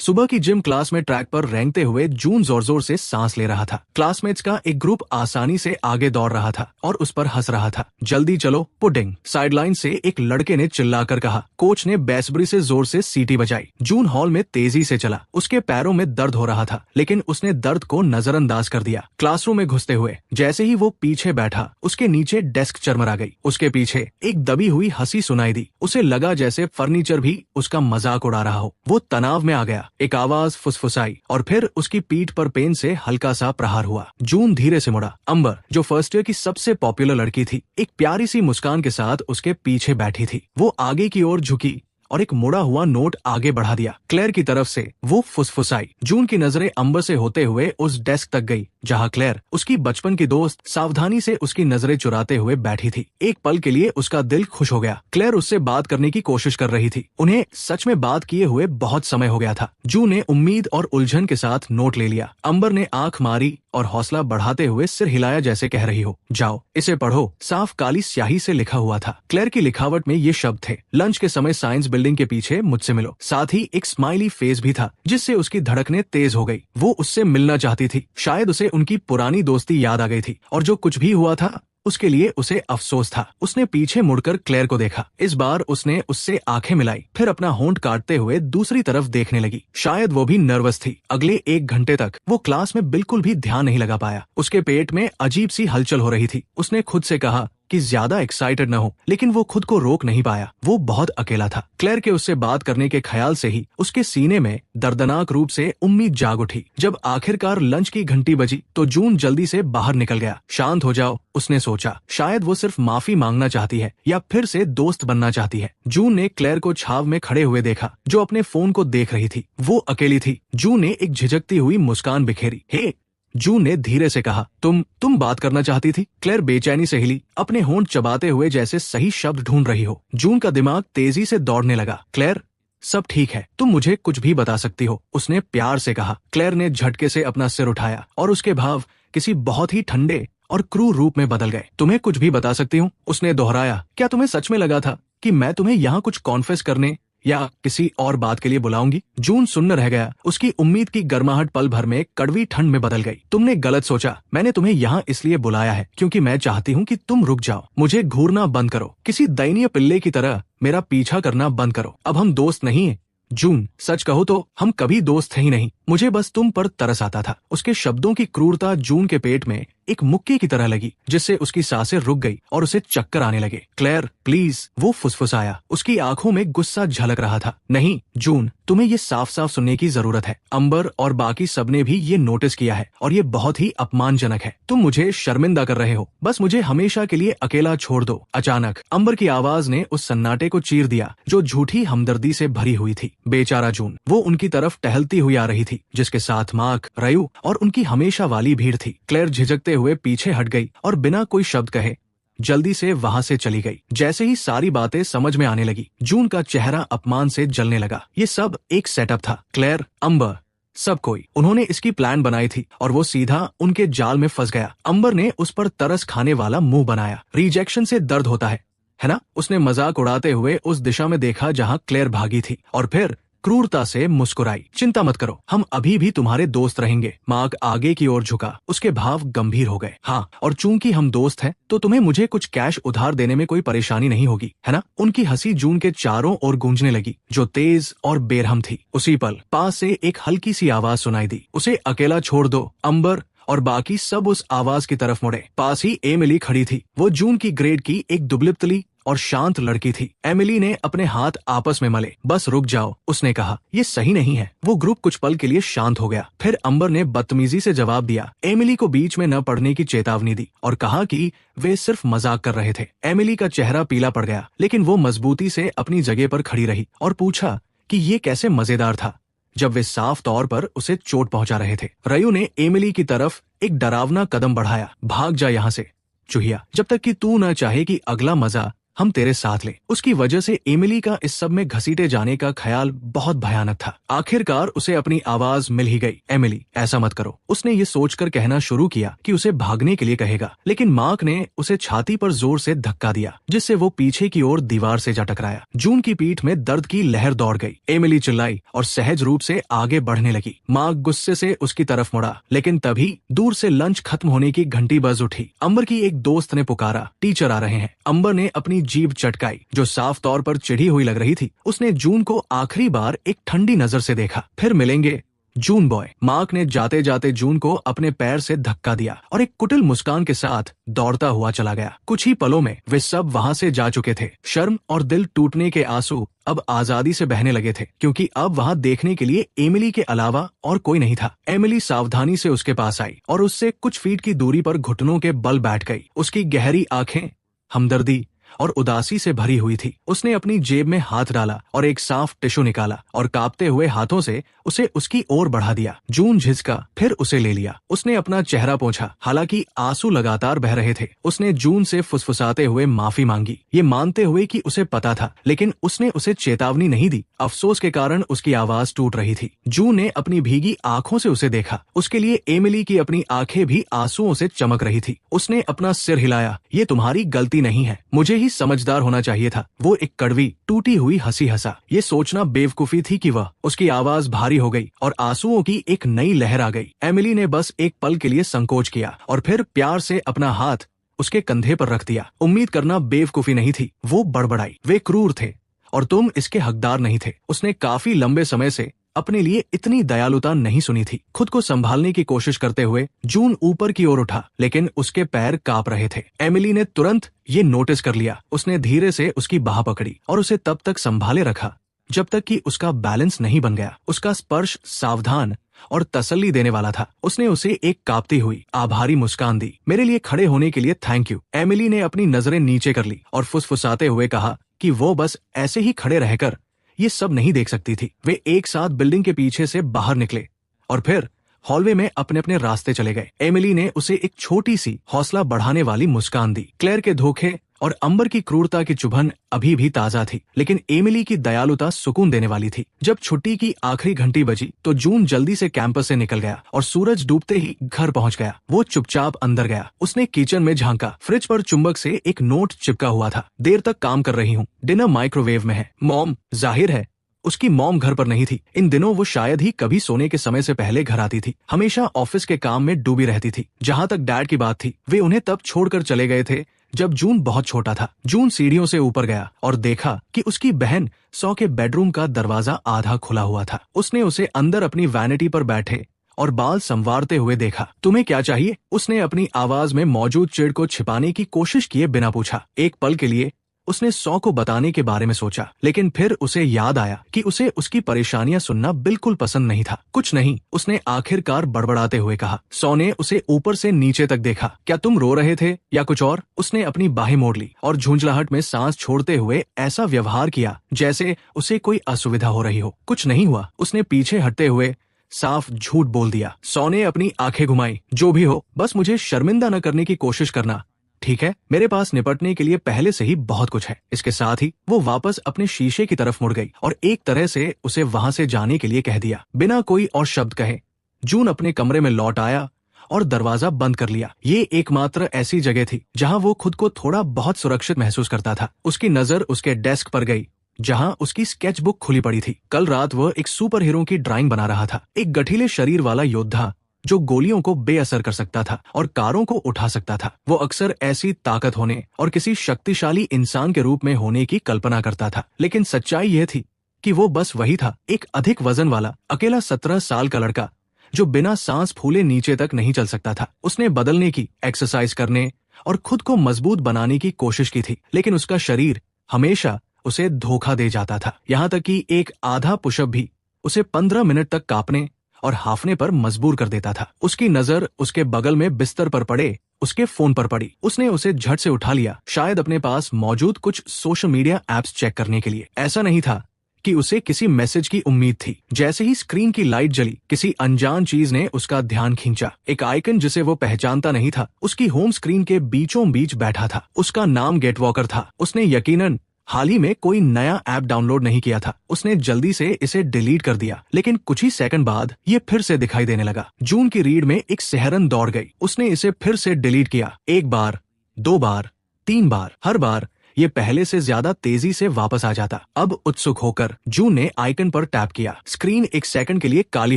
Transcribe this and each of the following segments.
सुबह की gym class में ट्रैक पर रेंगते हुए जून जोर जोर से सांस ले रहा था। क्लासमेट्स का एक ग्रुप आसानी से आगे दौड़ रहा था और उस पर हंस रहा था। जल्दी चलो पुडिंग, साइडलाइन से एक लड़के ने चिल्लाकर कहा। कोच ने बेसब्री से जोर से सीटी बजाई। जून हॉल में तेजी से चला। उसके पैरों में दर्द हो रहा था, लेकिन उसने दर्द को नजरअंदाज कर दिया। क्लासरूम में घुसते हुए जैसे ही वो पीछे बैठा, उसके नीचे डेस्क चरमरा गई। उसके पीछे एक दबी हुई हंसी सुनाई दी। उसे लगा जैसे फर्नीचर भी उसका मजाक उड़ा रहा हो। वो तनाव में आ गया। एक आवाज फुसफुसाई और फिर उसकी पीठ पर पेन से हल्का सा प्रहार हुआ। जून धीरे से मुड़ा। अंबर, जो फर्स्ट ईयर की सबसे पॉपुलर लड़की थी, एक प्यारी सी मुस्कान के साथ उसके पीछे बैठी थी। वो आगे की ओर झुकी और एक मुड़ा हुआ नोट आगे बढ़ा दिया। क्लेयर की तरफ से। वो फुसफुसाई। जून की नजरें अंबर से होते हुए उस डेस्क तक गई जहां क्लेयर, उसकी बचपन की दोस्त, सावधानी से उसकी नजरें चुराते हुए बैठी थी। एक पल के लिए उसका दिल खुश हो गया। क्लेयर उससे बात करने की कोशिश कर रही थी। उन्हें सच में बात किए हुए बहुत समय हो गया था। जून ने उम्मीद और उलझन के साथ नोट ले लिया। अंबर ने आंख मारी और हौसला बढ़ाते हुए सिर हिलाया जैसे कह रही हो, जाओ इसे पढ़ो। साफ काली स्याही से लिखा हुआ था। क्लेयर की लिखावट में ये शब्द थे। लंच के समय साइंस बिल्डिंग के पीछे मुझसे मिलो। साथ ही एक स्माइली फेस भी था जिससे उसकी धड़कनें तेज हो गई। वो उससे मिलना चाहती थी। शायद उसे उनकी पुरानी दोस्ती याद आ गई थी और जो कुछ भी हुआ था उसके लिए उसे अफसोस था। उसने पीछे मुड़कर क्लेयर को देखा। इस बार उसने उससे आंखें मिलाई, फिर अपना होंठ काटते हुए दूसरी तरफ देखने लगी। शायद वो भी नर्वस थी। अगले 1 घंटे तक वो क्लास में बिल्कुल भी ध्यान नहीं लगा पाया। उसके पेट में अजीब सी हलचल हो रही थी। उसने खुद से कहा कि ज्यादा एक्साइटेड न हो, लेकिन वो खुद को रोक नहीं पाया। वो बहुत अकेला था। क्लेयर के उससे बात करने के ख्याल से ही उसके सीने में दर्दनाक रूप से उम्मीद जाग उठी। जब आखिरकार लंच की घंटी बजी तो जून जल्दी से बाहर निकल गया। शांत हो जाओ, उसने सोचा। शायद वो सिर्फ माफी मांगना चाहती है या फिर से दोस्त बनना चाहती है। जून ने क्लेयर को छाव में खड़े हुए देखा, जो अपने फोन को देख रही थी। वो अकेली थी। जून ने एक झिझकती हुई मुस्कान बिखेरी। हे, जून ने धीरे से कहा, तुम बात करना चाहती थी? क्लेयर बेचैनी से हिली, अपने होंठ चबाते हुए जैसे सही शब्द ढूंढ रही हो। जून का दिमाग तेजी से दौड़ने लगा। क्लेयर, सब ठीक है, तुम मुझे कुछ भी बता सकती हो, उसने प्यार से कहा। क्लेयर ने झटके से अपना सिर उठाया और उसके भाव किसी बहुत ही ठंडे और क्रूर रूप में बदल गए। तुम्हें कुछ भी बता सकती हूँ, उसने दोहराया। क्या तुम्हें सच में लगा था कि मैं तुम्हें यहाँ कुछ कॉन्फेस करने या किसी और बात के लिए बुलाऊंगी? जून सुन्न रह गया। उसकी उम्मीद की गर्माहट पल भर में कड़वी ठंड में बदल गई। तुमने गलत सोचा। मैंने तुम्हें यहाँ इसलिए बुलाया है क्योंकि मैं चाहती हूँ कि तुम रुक जाओ। मुझे घूरना बंद करो। किसी दयनीय पिल्ले की तरह मेरा पीछा करना बंद करो। अब हम दोस्त नहीं हैं। जून, सच कहो तो हम कभी दोस्त थे ही नहीं। मुझे बस तुम पर तरस आता था। उसके शब्दों की क्रूरता जून के पेट में एक मुक्के की तरह लगी, जिससे उसकी सांसें रुक गई और उसे चक्कर आने लगे। क्लेयर, प्लीज, वो फुसफुसाया। उसकी आंखों में गुस्सा झलक रहा था। नहीं जून, तुम्हें ये साफ साफ सुनने की जरूरत है। अंबर और बाकी सबने भी ये नोटिस किया है और ये बहुत ही अपमानजनक है। तुम मुझे शर्मिंदा कर रहे हो। बस मुझे हमेशा के लिए अकेला छोड़ दो। अचानक अंबर की आवाज ने उस सन्नाटे को चीर दिया जो झूठी हमदर्दी से भरी हुई थी। बेचारा जून। वो उनकी तरफ टहलती हुई आ रही थी, जिसके साथ मार्क, रयू और उनकी हमेशा वाली भीड़ थी। क्लेयर झिझकते हुए पीछे हट गई और बिना कोई शब्द कहे जल्दी से वहां से चली गई। जैसे ही सारी बातें समझ में आने लगी, जून का चेहरा अपमान से जलने लगा। ये सब एक सेटअप था। क्लेयर, अंबर, सब कोई, उन्होंने इसकी प्लान बनाई थी और वो सीधा उनके जाल में फंस गया। अंबर ने उस पर तरस खाने वाला मुंह बनाया। रिजेक्शन से दर्द होता है ना? उसने मजाक उड़ाते हुए उस दिशा में देखा जहां क्लेयर भागी थी और फिर क्रूरता से मुस्कुराई। चिंता मत करो, हम अभी भी तुम्हारे दोस्त रहेंगे। मार्क आगे की ओर झुका। उसके भाव गंभीर हो गए। हाँ, और चूंकि हम दोस्त हैं तो तुम्हें मुझे कुछ कैश उधार देने में कोई परेशानी नहीं होगी, है ना? उनकी हंसी जून के चारों ओर गूंजने लगी, जो तेज और बेरहम थी। उसी पल पास से एक हल्की सी आवाज सुनाई दी, उसे अकेला छोड़ दो। अंबर और बाकी सब उस आवाज की तरफ मुड़े। पास ही एमिली खड़ी थी। वो जून की ग्रेड की एक दुबलिपतली और शांत लड़की थी। एमिली ने अपने हाथ आपस में मले। बस रुक जाओ, उसने कहा, ये सही नहीं है। वो ग्रुप कुछ पल के लिए शांत हो गया। फिर अंबर ने बदतमीजी से जवाब दिया। एमिली को बीच में न पड़ने की चेतावनी दी और कहा कि वे सिर्फ मजाक कर रहे थे। एमिली का चेहरा पीला पड़ गया, लेकिन वो मजबूती से अपनी जगह पर खड़ी रही और पूछा कि ये कैसे मजेदार था जब वे साफ तौर पर उसे चोट पहुंचा रहे थे। रयू ने एमिली की तरफ एक डरावना कदम बढ़ाया। भाग जा यहाँ से चूहिया, जब तक कि तू न चाहे कि अगला मजा हम तेरे साथ ले। उसकी वजह से एमिली का इस सब में घसीटे जाने का ख्याल बहुत भयानक था। आखिरकार उसे अपनी आवाज मिल ही गई। एमिली, ऐसा मत करो। उसने ये सोचकर कहना शुरू किया कि उसे भागने के लिए कहेगा, लेकिन मार्क ने उसे छाती पर जोर से धक्का दिया, जिससे वो पीछे की ओर दीवार से जा टकराया। जून की पीठ में दर्द की लहर दौड़ गई। एमिली चिल्लाई और सहज रूप से आगे बढ़ने लगी। मार्क गुस्से से उसकी तरफ मुड़ा, लेकिन तभी दूर से लंच खत्म होने की घंटी बज उठी। अंबर की एक दोस्त ने पुकारा, टीचर आ रहे हैं। अंबर ने अपनी जीभ चटकाई, जो साफ तौर पर चिढ़ी हुई लग रही थी। उसने जून को आखिरी बार एक ठंडी नजर से देखा। फिर मिलेंगे जून बॉय। मार्क ने जाते जाते जून को अपने पैर से धक्का दिया और एक कुटिल मुस्कान के साथ दौड़ता हुआ चला गया। कुछ ही पलों में वे सब वहां से जा चुके थे। शर्म और दिल टूटने के आंसू अब आजादी से बहने लगे थे, क्योंकि अब वहां देखने के लिए एमिली के अलावा और कोई नहीं था। एमिली सावधानी से उसके पास आई और उससे कुछ फीट की दूरी पर घुटनों के बल बैठ गई। उसकी गहरी आंखें हमदर्दी और उदासी से भरी हुई थी। उसने अपनी जेब में हाथ डाला और एक साफ टिश्यू निकाला और कांपते हुए हाथों से उसे उसकी ओर बढ़ा दिया। जून झिझका, फिर उसे ले लिया। उसने अपना चेहरा पोंछा, हालांकि आंसू लगातार बह रहे थे। उसने जून से फुसफुसाते हुए माफी मांगी, ये मानते हुए कि उसे पता था, लेकिन उसने उसे चेतावनी नहीं दी। अफसोस के कारण उसकी आवाज टूट रही थी। जून ने अपनी भीगी आंखों से उसे देखा। उसके लिए एमिली की अपनी आंखें भी आंसुओं से चमक रही थी। उसने अपना सिर हिलाया, ये तुम्हारी गलती नहीं है, मुझे ही समझदार होना चाहिए था। वो एक कड़वी टूटी हुई हंसी हंसा। ये सोचना बेवकूफी थी कि वह। उसकी आवाज भारी हो गई और आंसुओं की एक नई लहर आ गई। एमिली ने बस एक पल के लिए संकोच किया और फिर प्यार से अपना हाथ उसके कंधे पर रख दिया। उम्मीद करना बेवकूफी नहीं थी, वो बड़बड़ाई, वे क्रूर थे और तुम इसके हकदार नहीं थे। उसने काफी लंबे समय से अपने लिए इतनी दयालुता नहीं सुनी थी। खुद को संभालने की कोशिश करते हुए जून ऊपर की ओर उठा, लेकिन उसके पैर कांप रहे थे। एमिली ने तुरंत ये नोटिस कर लिया। उसने धीरे से उसकी बाह पकड़ी और उसे तब तक संभाले रखा जब तक कि उसका बैलेंस नहीं बन गया। उसका स्पर्श सावधान और तसल्ली देने वाला था। उसने उसे एक कांपती हुई आभारी मुस्कान दी। मेरे लिए खड़े होने के लिए थैंक यू। एमिली ने अपनी नजरें नीचे कर ली और फुसफुसाते हुए कहा कि वो बस ऐसे ही खड़े रहकर ये सब नहीं देख सकती थी। वे एक साथ बिल्डिंग के पीछे से बाहर निकले और फिर हॉलवे में अपने अपने रास्ते चले गए। एमिली ने उसे एक छोटी सी हौसला बढ़ाने वाली मुस्कान दी। क्लेयर के धोखे और अंबर की क्रूरता की चुभन अभी भी ताजा थी, लेकिन एमिली की दयालुता सुकून देने वाली थी। जब छुट्टी की आखिरी घंटी बजी तो जून जल्दी से कैंपस से निकल गया और सूरज डूबते ही घर पहुंच गया। वो चुपचाप अंदर गया। उसने किचन में झांका। फ्रिज पर चुंबक से एक नोट चिपका हुआ था, देर तक काम कर रही हूँ, डिनर माइक्रोवेव में है। मॉम, जाहिर है उसकी मॉम घर पर नहीं थी। इन दिनों वो शायद ही कभी सोने के समय से पहले घर आती थी। हमेशा ऑफिस के काम में डूबी रहती थी। जहाँ तक डैड की बात थी, वे उन्हें तब छोड़कर चले गए थे जब जून बहुत छोटा था। जून सीढ़ियों से ऊपर गया और देखा कि उसकी बहन सौ के बेडरूम का दरवाजा आधा खुला हुआ था। उसने उसे अंदर अपनी वैनिटी पर बैठे और बाल संवारते हुए देखा। तुम्हें क्या चाहिए? उसने अपनी आवाज में मौजूद चिढ़ को छिपाने की कोशिश किए बिना पूछा। एक पल के लिए उसने सौ को बताने के बारे में सोचा, लेकिन फिर उसे याद आया कि उसे उसकी परेशानियां सुनना बिल्कुल पसंद नहीं था। कुछ नहीं, उसने आखिरकार बड़बड़ाते हुए कहा। सौ ने उसे ऊपर से नीचे तक देखा। क्या तुम रो रहे थे या कुछ और? उसने अपनी बाहें मोड़ ली और झुंझलाहट में सांस छोड़ते हुए ऐसा व्यवहार किया जैसे उसे कोई असुविधा हो रही हो। कुछ नहीं हुआ, उसने पीछे हटते हुए साफ झूठ बोल दिया। सौ ने अपनी आंखें घुमाई। जो भी हो, बस मुझे शर्मिंदा न करने की कोशिश करना, ठीक है? मेरे पास निपटने के लिए पहले से ही बहुत कुछ है। इसके साथ ही वो वापस अपने शीशे की तरफ मुड़ गई और एक तरह से उसे वहां से जाने के लिए कह दिया, बिना कोई और शब्द कहे। जून अपने कमरे में लौट आया और दरवाजा बंद कर लिया। ये एकमात्र ऐसी जगह थी जहां वो खुद को थोड़ा बहुत सुरक्षित महसूस करता था। उसकी नजर उसके डेस्क पर गई जहां उसकी स्केच बुक खुली पड़ी थी। कल रात वह एक सुपर हीरो की ड्राइंग बना रहा था। एक गठीले शरीर वाला योद्धा जो गोलियों को बेअसर कर सकता था और कारों को उठा सकता था। वो अक्सर ऐसी ताकत होने और किसी शक्तिशाली इंसान के रूप में होने की कल्पना करता था, लेकिन सच्चाई यह थी कि वो बस वही था, एक अधिक वजन वाला अकेला 17 साल का लड़का जो बिना सांस फूले नीचे तक नहीं चल सकता था। उसने बदलने की, एक्सरसाइज करने और खुद को मजबूत बनाने की कोशिश की थी, लेकिन उसका शरीर हमेशा उसे धोखा दे जाता था। यहाँ तक कि एक आधा पुशअप भी उसे 15 मिनट तक कांपने और हाफने पर मजबूर कर देता था। उसकी नजर उसके बगल में बिस्तर पर पड़े उसके फोन पर पड़ी। उसने उसे झट से उठा लिया, शायद अपने पास मौजूद कुछ सोशल मीडिया एप्स चेक करने के लिए। ऐसा नहीं था कि उसे किसी मैसेज की उम्मीद थी। जैसे ही स्क्रीन की लाइट जली, किसी अनजान चीज ने उसका ध्यान खींचा। एक आइकन जिसे वो पहचानता नहीं था, उसकी होम स्क्रीन के बीचों बीच बैठा था। उसका नाम गेटवॉकर था। उसने यकीनन हाल ही में कोई नया ऐप डाउनलोड नहीं किया था। उसने जल्दी से इसे डिलीट कर दिया, लेकिन कुछ ही सेकंड बाद ये फिर से दिखाई देने लगा। जून की रीढ़ में एक सिहरन दौड़ गई। उसने इसे फिर से डिलीट किया, 1 बार, 2 बार, 3 बार। हर बार ये पहले से ज्यादा तेजी से वापस आ जाता। अब उत्सुक होकर जून ने आइकन पर टैप किया। स्क्रीन एक सेकंड के लिए काली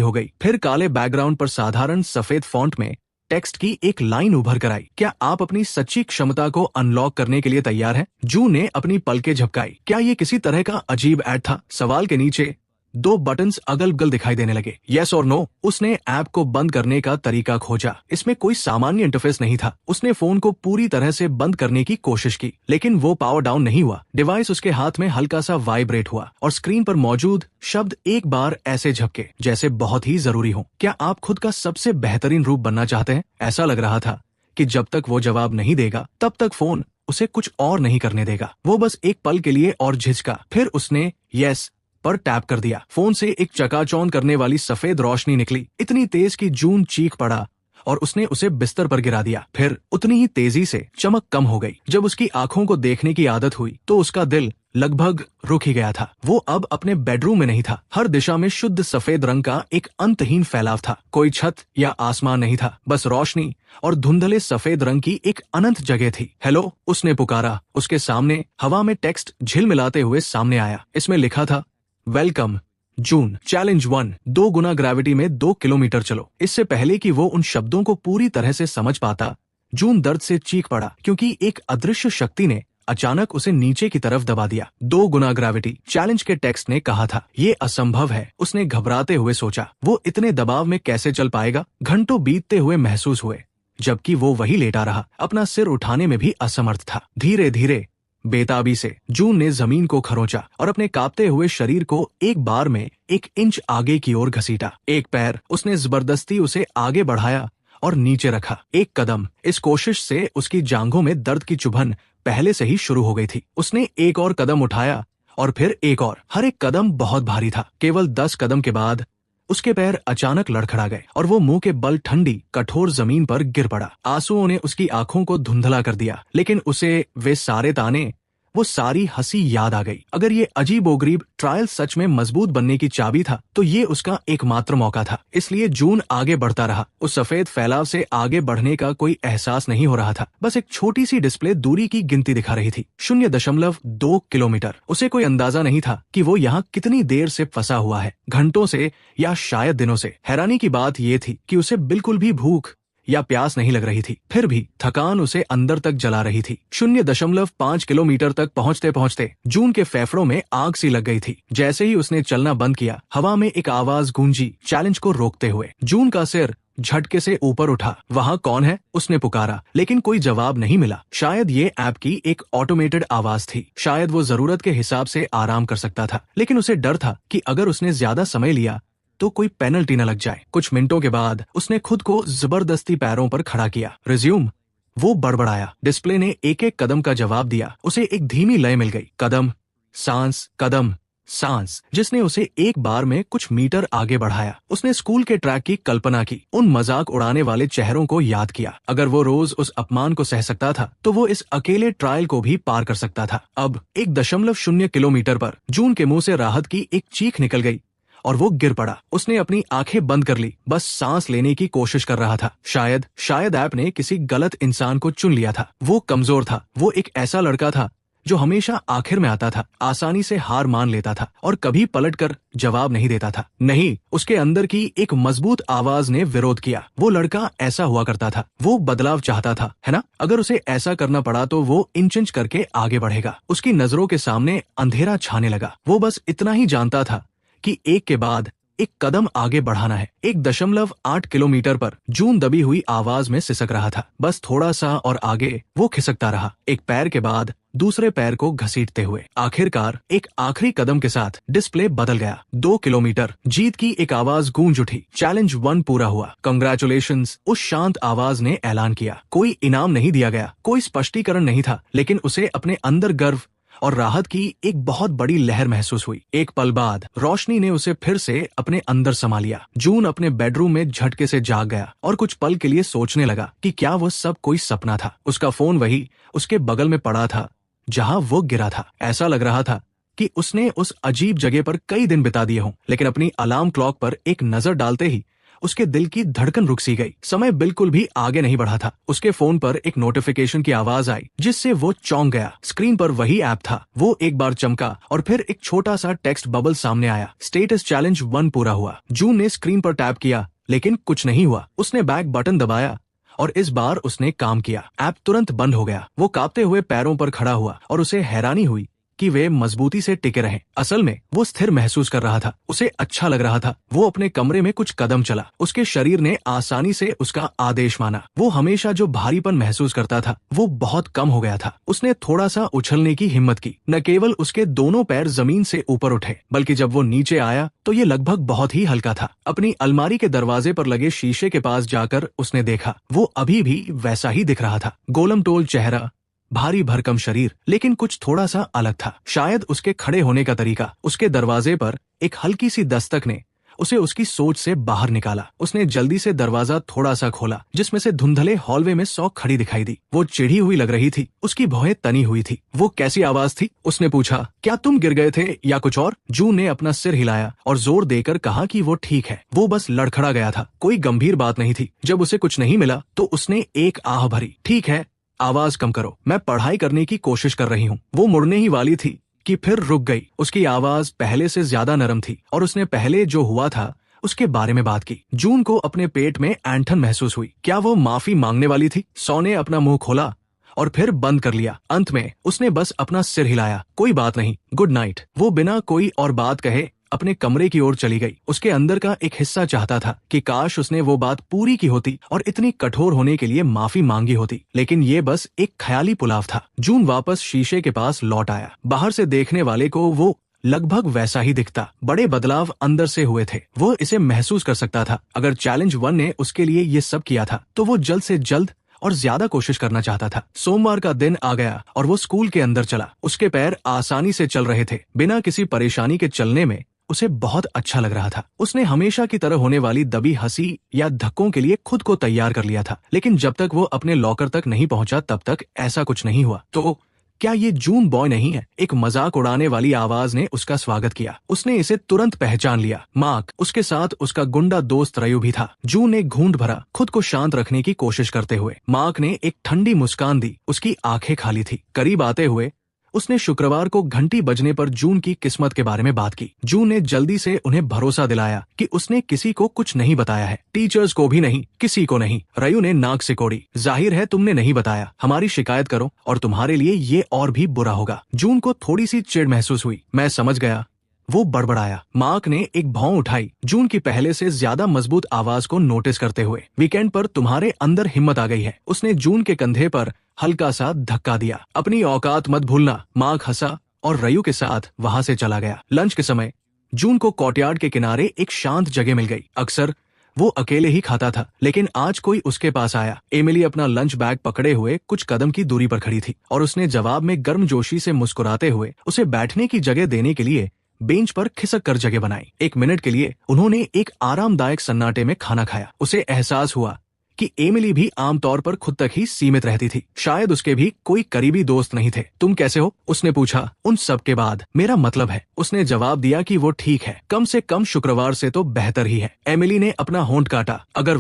हो गई, फिर काले बैकग्राउंड पर साधारण सफेद फॉन्ट में टेक्स्ट की एक लाइन उभर कर आई। क्या आप अपनी सच्ची क्षमता को अनलॉक करने के लिए तैयार हैं? जून ने अपनी पलकें झपकाई। क्या ये किसी तरह का अजीब ऐड था? सवाल के नीचे 2 बटन्स अगल बगल दिखाई देने लगे, यस और नो। उसने ऐप को बंद करने का तरीका खोजा। इसमें कोई सामान्य इंटरफेस नहीं था। उसने फोन को पूरी तरह से बंद करने की कोशिश की, लेकिन वो पावर डाउन नहीं हुआ। डिवाइस उसके हाथ में हल्का सा वाइब्रेट हुआ और स्क्रीन पर मौजूद शब्द एक बार ऐसे झपके जैसे बहुत ही जरूरी हो। क्या आप खुद का सबसे बेहतरीन रूप बनना चाहते हैं? ऐसा लग रहा था कि जब तक वो जवाब नहीं देगा, तब तक फोन उसे कुछ और नहीं करने देगा। वो बस एक पल के लिए और झिझका, फिर उसने यस पर टैप कर दिया। फोन से एक चकाचौंध करने वाली सफेद रोशनी निकली, इतनी तेज कि जून चीख पड़ा और उसने उसे बिस्तर पर गिरा दिया। फिर उतनी ही तेजी से चमक कम हो गई। जब उसकी आंखों को देखने की आदत हुई तो उसका दिल लगभग रुक ही गया था। वो अब अपने बेडरूम में नहीं था। हर दिशा में शुद्ध सफेद रंग का एक अंतहीन फैलाव था। कोई छत या आसमान नहीं था, बस रोशनी और धुंधले सफेद रंग की एक अनंत जगह थी। हेलो, उसने पुकारा। उसके सामने हवा में टेक्स्ट झिलमिलाते हुए सामने आया। इसमें लिखा था, वेलकम जून, चैलेंज 1, 2 गुना ग्रेविटी में 2 किलोमीटर चलो। इससे पहले कि वो उन शब्दों को पूरी तरह से समझ पाता, जून दर्द से चीख पड़ा, क्योंकि एक अदृश्य शक्ति ने अचानक उसे नीचे की तरफ दबा दिया। 2 गुना ग्रेविटी, चैलेंज के टेक्स्ट ने कहा था। ये असंभव है, उसने घबराते हुए सोचा। वो इतने दबाव में कैसे चल पाएगा? घंटों बीतते हुए महसूस हुए, जबकि वो वही लेटा रहा, अपना सिर उठाने में भी असमर्थ था। धीरे धीरे बेताबी से जून ने जमीन को खरोंचा और अपने कांपते हुए शरीर को एक बार में 1 इंच आगे की ओर घसीटा। एक पैर उसने जबरदस्ती उसे आगे बढ़ाया और नीचे रखा। एक कदम, इस कोशिश से उसकी जांघों में दर्द की चुभन पहले से ही शुरू हो गई थी। उसने एक और कदम उठाया और फिर एक और। हर एक कदम बहुत भारी था। केवल 10 कदम के बाद उसके पैर अचानक लड़खड़ा गए और वो मुंह के बल ठंडी कठोर जमीन पर गिर पड़ा। आंसुओं ने उसकी आंखों को धुंधला कर दिया, लेकिन उसे वे सारे ताने, वो सारी हंसी याद आ गई। अगर ये अजीबोगरीब ट्रायल सच में मजबूत बनने की चाबी था, तो ये उसका एकमात्र मौका था। इसलिए जून आगे बढ़ता रहा। उस सफेद फैलाव से आगे बढ़ने का कोई एहसास नहीं हो रहा था। बस एक छोटी सी डिस्प्ले दूरी की गिनती दिखा रही थी, 0.2 किलोमीटर। उसे कोई अंदाजा नहीं था कि वो यहाँ कितनी देर से फंसा हुआ है, घंटों से या शायद दिनों से। हैरानी की बात ये थी कि उसे बिल्कुल भी भूख या प्यास नहीं लग रही थी, फिर भी थकान उसे अंदर तक जला रही थी। 0.5 किलोमीटर तक पहुंचते पहुंचते जून के फेफड़ों में आग सी लग गई थी। जैसे ही उसने चलना बंद किया, हवा में एक आवाज गूंजी, चैलेंज को रोकते हुए। जून का सिर झटके से ऊपर उठा। वहाँ कौन है? उसने पुकारा, लेकिन कोई जवाब नहीं मिला। शायद ये ऐप की एक ऑटोमेटेड आवाज थी। शायद वो जरूरत के हिसाब से आराम कर सकता था, लेकिन उसे डर था कि अगर उसने ज्यादा समय लिया तो कोई पेनल्टी न लग जाए। कुछ मिनटों के बाद उसने खुद को जबरदस्ती पैरों पर खड़ा किया। रिज्यूम, वो बड़बड़ाया। डिस्प्ले ने एक एक कदम का जवाब दिया। उसे एक धीमी लय मिल गई, कदम सांस कदम सांस, जिसने उसे एक बार में कुछ मीटर आगे बढ़ाया। उसने स्कूल के ट्रैक की कल्पना की, उन मजाक उड़ाने वाले चेहरों को याद किया। अगर वो रोज उस अपमान को सह सकता था, तो वो इस अकेले ट्रायल को भी पार कर सकता था। अब 1.0 किलोमीटर पर जून के मुंह से राहत की एक चीख निकल गई और वो गिर पड़ा। उसने अपनी आंखें बंद कर ली, बस सांस लेने की कोशिश कर रहा था। शायद ऐप ने किसी गलत इंसान को चुन लिया था। वो कमजोर था। वो एक ऐसा लड़का था जो हमेशा आखिर में आता था, आसानी से हार मान लेता था और कभी पलटकर जवाब नहीं देता था। नहीं, उसके अंदर की एक मजबूत आवाज ने विरोध किया। वो लड़का ऐसा हुआ करता था। वो बदलाव चाहता था, है ना? अगर उसे ऐसा करना पड़ा तो वो इंच इंच करके आगे बढ़ेगा। उसकी नजरों के सामने अंधेरा छाने लगा। वो बस इतना ही जानता था कि एक के बाद एक कदम आगे बढ़ाना है। 1.8 किलोमीटर पर जून दबी हुई आवाज में सिसक रहा था। बस थोड़ा सा और आगे वो खिसकता रहा, एक पैर के बाद दूसरे पैर को घसीटते हुए। आखिरकार एक आखिरी कदम के साथ डिस्प्ले बदल गया। 2 किलोमीटर। जीत की एक आवाज गूंज उठी। चैलेंज 1 पूरा हुआ। कंग्रेचुलेशंस, उस शांत आवाज ने ऐलान किया। कोई इनाम नहीं दिया गया, कोई स्पष्टीकरण नहीं था, लेकिन उसे अपने अंदर गर्व और राहत की एक बहुत बड़ी लहर महसूस हुई। एक पल बाद रोशनी ने उसे फिर से अपने अंदर समा लिया। जून अपने बेडरूम में झटके से जाग गया और कुछ पल के लिए सोचने लगा कि क्या वो सब कोई सपना था। उसका फोन वही उसके बगल में पड़ा था जहां वो गिरा था। ऐसा लग रहा था कि उसने उस अजीब जगह पर कई दिन बिता दिए हों। लेकिन अपनी अलार्म क्लॉक पर एक नजर डालते ही उसके दिल की धड़कन रुक सी गई। समय बिल्कुल भी आगे नहीं बढ़ा था। उसके फोन पर एक नोटिफिकेशन की आवाज आई जिससे वो चौंक गया। स्क्रीन पर वही ऐप था। वो एक बार चमका और फिर एक छोटा सा टेक्स्ट बबल सामने आया। स्टेटस चैलेंज 1 पूरा हुआ। जून ने स्क्रीन पर टैप किया लेकिन कुछ नहीं हुआ। उसने बैक बटन दबाया और इस बार उसने काम किया। ऐप तुरंत बंद हो गया। वो कांपते हुए पैरों पर खड़ा हुआ और उसे हैरानी हुई कि वे मजबूती से टिके रहे। असल में वो स्थिर महसूस कर रहा था। उसे अच्छा लग रहा था। वो अपने कमरे में कुछ कदम चला। उसके शरीर ने आसानी से उसका आदेश माना। वो हमेशा जो भारीपन महसूस करता था वो बहुत कम हो गया था। उसने थोड़ा सा उछलने की हिम्मत की। न केवल उसके दोनों पैर जमीन से ऊपर उठे बल्कि जब वो नीचे आया तो ये लगभग बहुत ही हल्का था। अपनी अलमारी के दरवाजे पर लगे शीशे के पास जाकर उसने देखा वो अभी भी वैसा ही दिख रहा था। गोलमटोल चेहरा, भारी भरकम शरीर, लेकिन कुछ थोड़ा सा अलग था। शायद उसके खड़े होने का तरीका। उसके दरवाजे पर एक हल्की सी दस्तक ने उसे उसकी सोच से बाहर निकाला। उसने जल्दी से दरवाजा थोड़ा सा खोला जिसमें से धुंधले हॉलवे में सौ खड़ी दिखाई दी। वो चिढ़ी हुई लग रही थी। उसकी भौहें तनी हुई थी। वो कैसी आवाज थी? उसने पूछा। क्या तुम गिर गए थे या कुछ और? जून ने अपना सिर हिलाया और जोर देकर कहा कि वो ठीक है। वो बस लड़खड़ा गया था। कोई गंभीर बात नहीं थी। जब उसे कुछ नहीं मिला तो उसने एक आह भरी। ठीक है, आवाज कम करो, मैं पढ़ाई करने की कोशिश कर रही हूँ। वो मुड़ने ही वाली थी कि फिर रुक गई। उसकी आवाज पहले से ज्यादा नरम थी और उसने पहले जो हुआ था उसके बारे में बात की। जून को अपने पेट में ऐंठन महसूस हुई। क्या वो माफी मांगने वाली थी? सौ ने अपना मुंह खोला और फिर बंद कर लिया। अंत में उसने बस अपना सिर हिलाया। कोई बात नहीं, गुड नाइट। वो बिना कोई और बात कहे अपने कमरे की ओर चली गई। उसके अंदर का एक हिस्सा चाहता था कि काश उसने वो बात पूरी की होती और इतनी कठोर होने के लिए माफी मांगी होती, लेकिन ये बस एक ख्याली पुलाव था। जून वापस शीशे के पास लौट आया। बाहर से देखने वाले को वो लगभग वैसा ही दिखता। बड़े बदलाव अंदर से हुए थे। वो इसे महसूस कर सकता था। अगर चैलेंज 1 ने उसके लिए ये सब किया था तो वो जल्द से जल्द और ज्यादा कोशिश करना चाहता था। सोमवार का दिन आ गया और वो स्कूल के अंदर चला। उसके पैर आसानी से चल रहे थे। बिना किसी परेशानी के चलने में उसे बहुत अच्छा लग रहा था। उसने हमेशा की तरह होने वाली दबी हंसी या धक्कों के लिए खुद को तैयार कर लिया था। लेकिन जब तक वो अपने लॉकर तक नहीं पहुंचा तब तक ऐसा कुछ नहीं हुआ। तो क्या ये जून बॉय नहीं है? एक मजाक उड़ाने वाली आवाज ने उसका स्वागत किया। उसने इसे तुरंत पहचान लिया। मार्क, उसके साथ उसका गुंडा दोस्त रयू भी था। जून ने घूंट भरा, खुद को शांत रखने की कोशिश करते हुए। मार्क ने एक ठंडी मुस्कान दी। उसकी आंखें खाली थी। करीब आते हुए उसने शुक्रवार को घंटी बजने पर जून की किस्मत के बारे में बात की। जून ने जल्दी से उन्हें भरोसा दिलाया कि उसने किसी को कुछ नहीं बताया है, टीचर्स को भी नहीं, किसी को नहीं। रयू ने नाक सिकोड़ी। जाहिर है तुमने नहीं बताया। हमारी शिकायत करो और तुम्हारे लिए ये और भी बुरा होगा। जून को थोड़ी सी चिढ़ महसूस हुई। मैं समझ गया, वो बड़बड़ाया। मार्क ने एक भौं उठाई, जून की पहले से ज्यादा मजबूत आवाज को नोटिस करते हुए। वीकेंड पर तुम्हारे अंदर हिम्मत आ गई है। उसने जून के कंधे पर हल्का सा धक्का दिया। अपनी औकात मत भूलना। मार्क हंसा और रयू के साथ वहां से चला गया। लंच के समय जून को कोर्टयार्ड के किनारे एक शांत जगह मिल गई। अक्सर वो अकेले ही खाता था, लेकिन आज कोई उसके पास आया। एमिली अपना लंच बैग पकड़े हुए कुछ कदम की दूरी पर खड़ी थी और उसने जवाब में गर्मजोशी से मुस्कुराते हुए उसे बैठने की जगह देने के लिए बेंच पर खिसक कर जगह बनाई। 1 मिनट के लिए उन्होंने एक आरामदायक सन्नाटे में खाना खाया। उसे एहसास हुआ कि एमिली भी आमतौर पर खुद तक ही सीमित रहती थी। शायद उसके भी कोई करीबी दोस्त नहीं थे। तुम कैसे हो? उसने पूछा। उन सब के बाद मेरा मतलब है, उसने जवाब दिया कि वो ठीक है, कम से कम शुक्रवार से तो बेहतर ही है। एमिली ने अपना होंठ काटा। अगर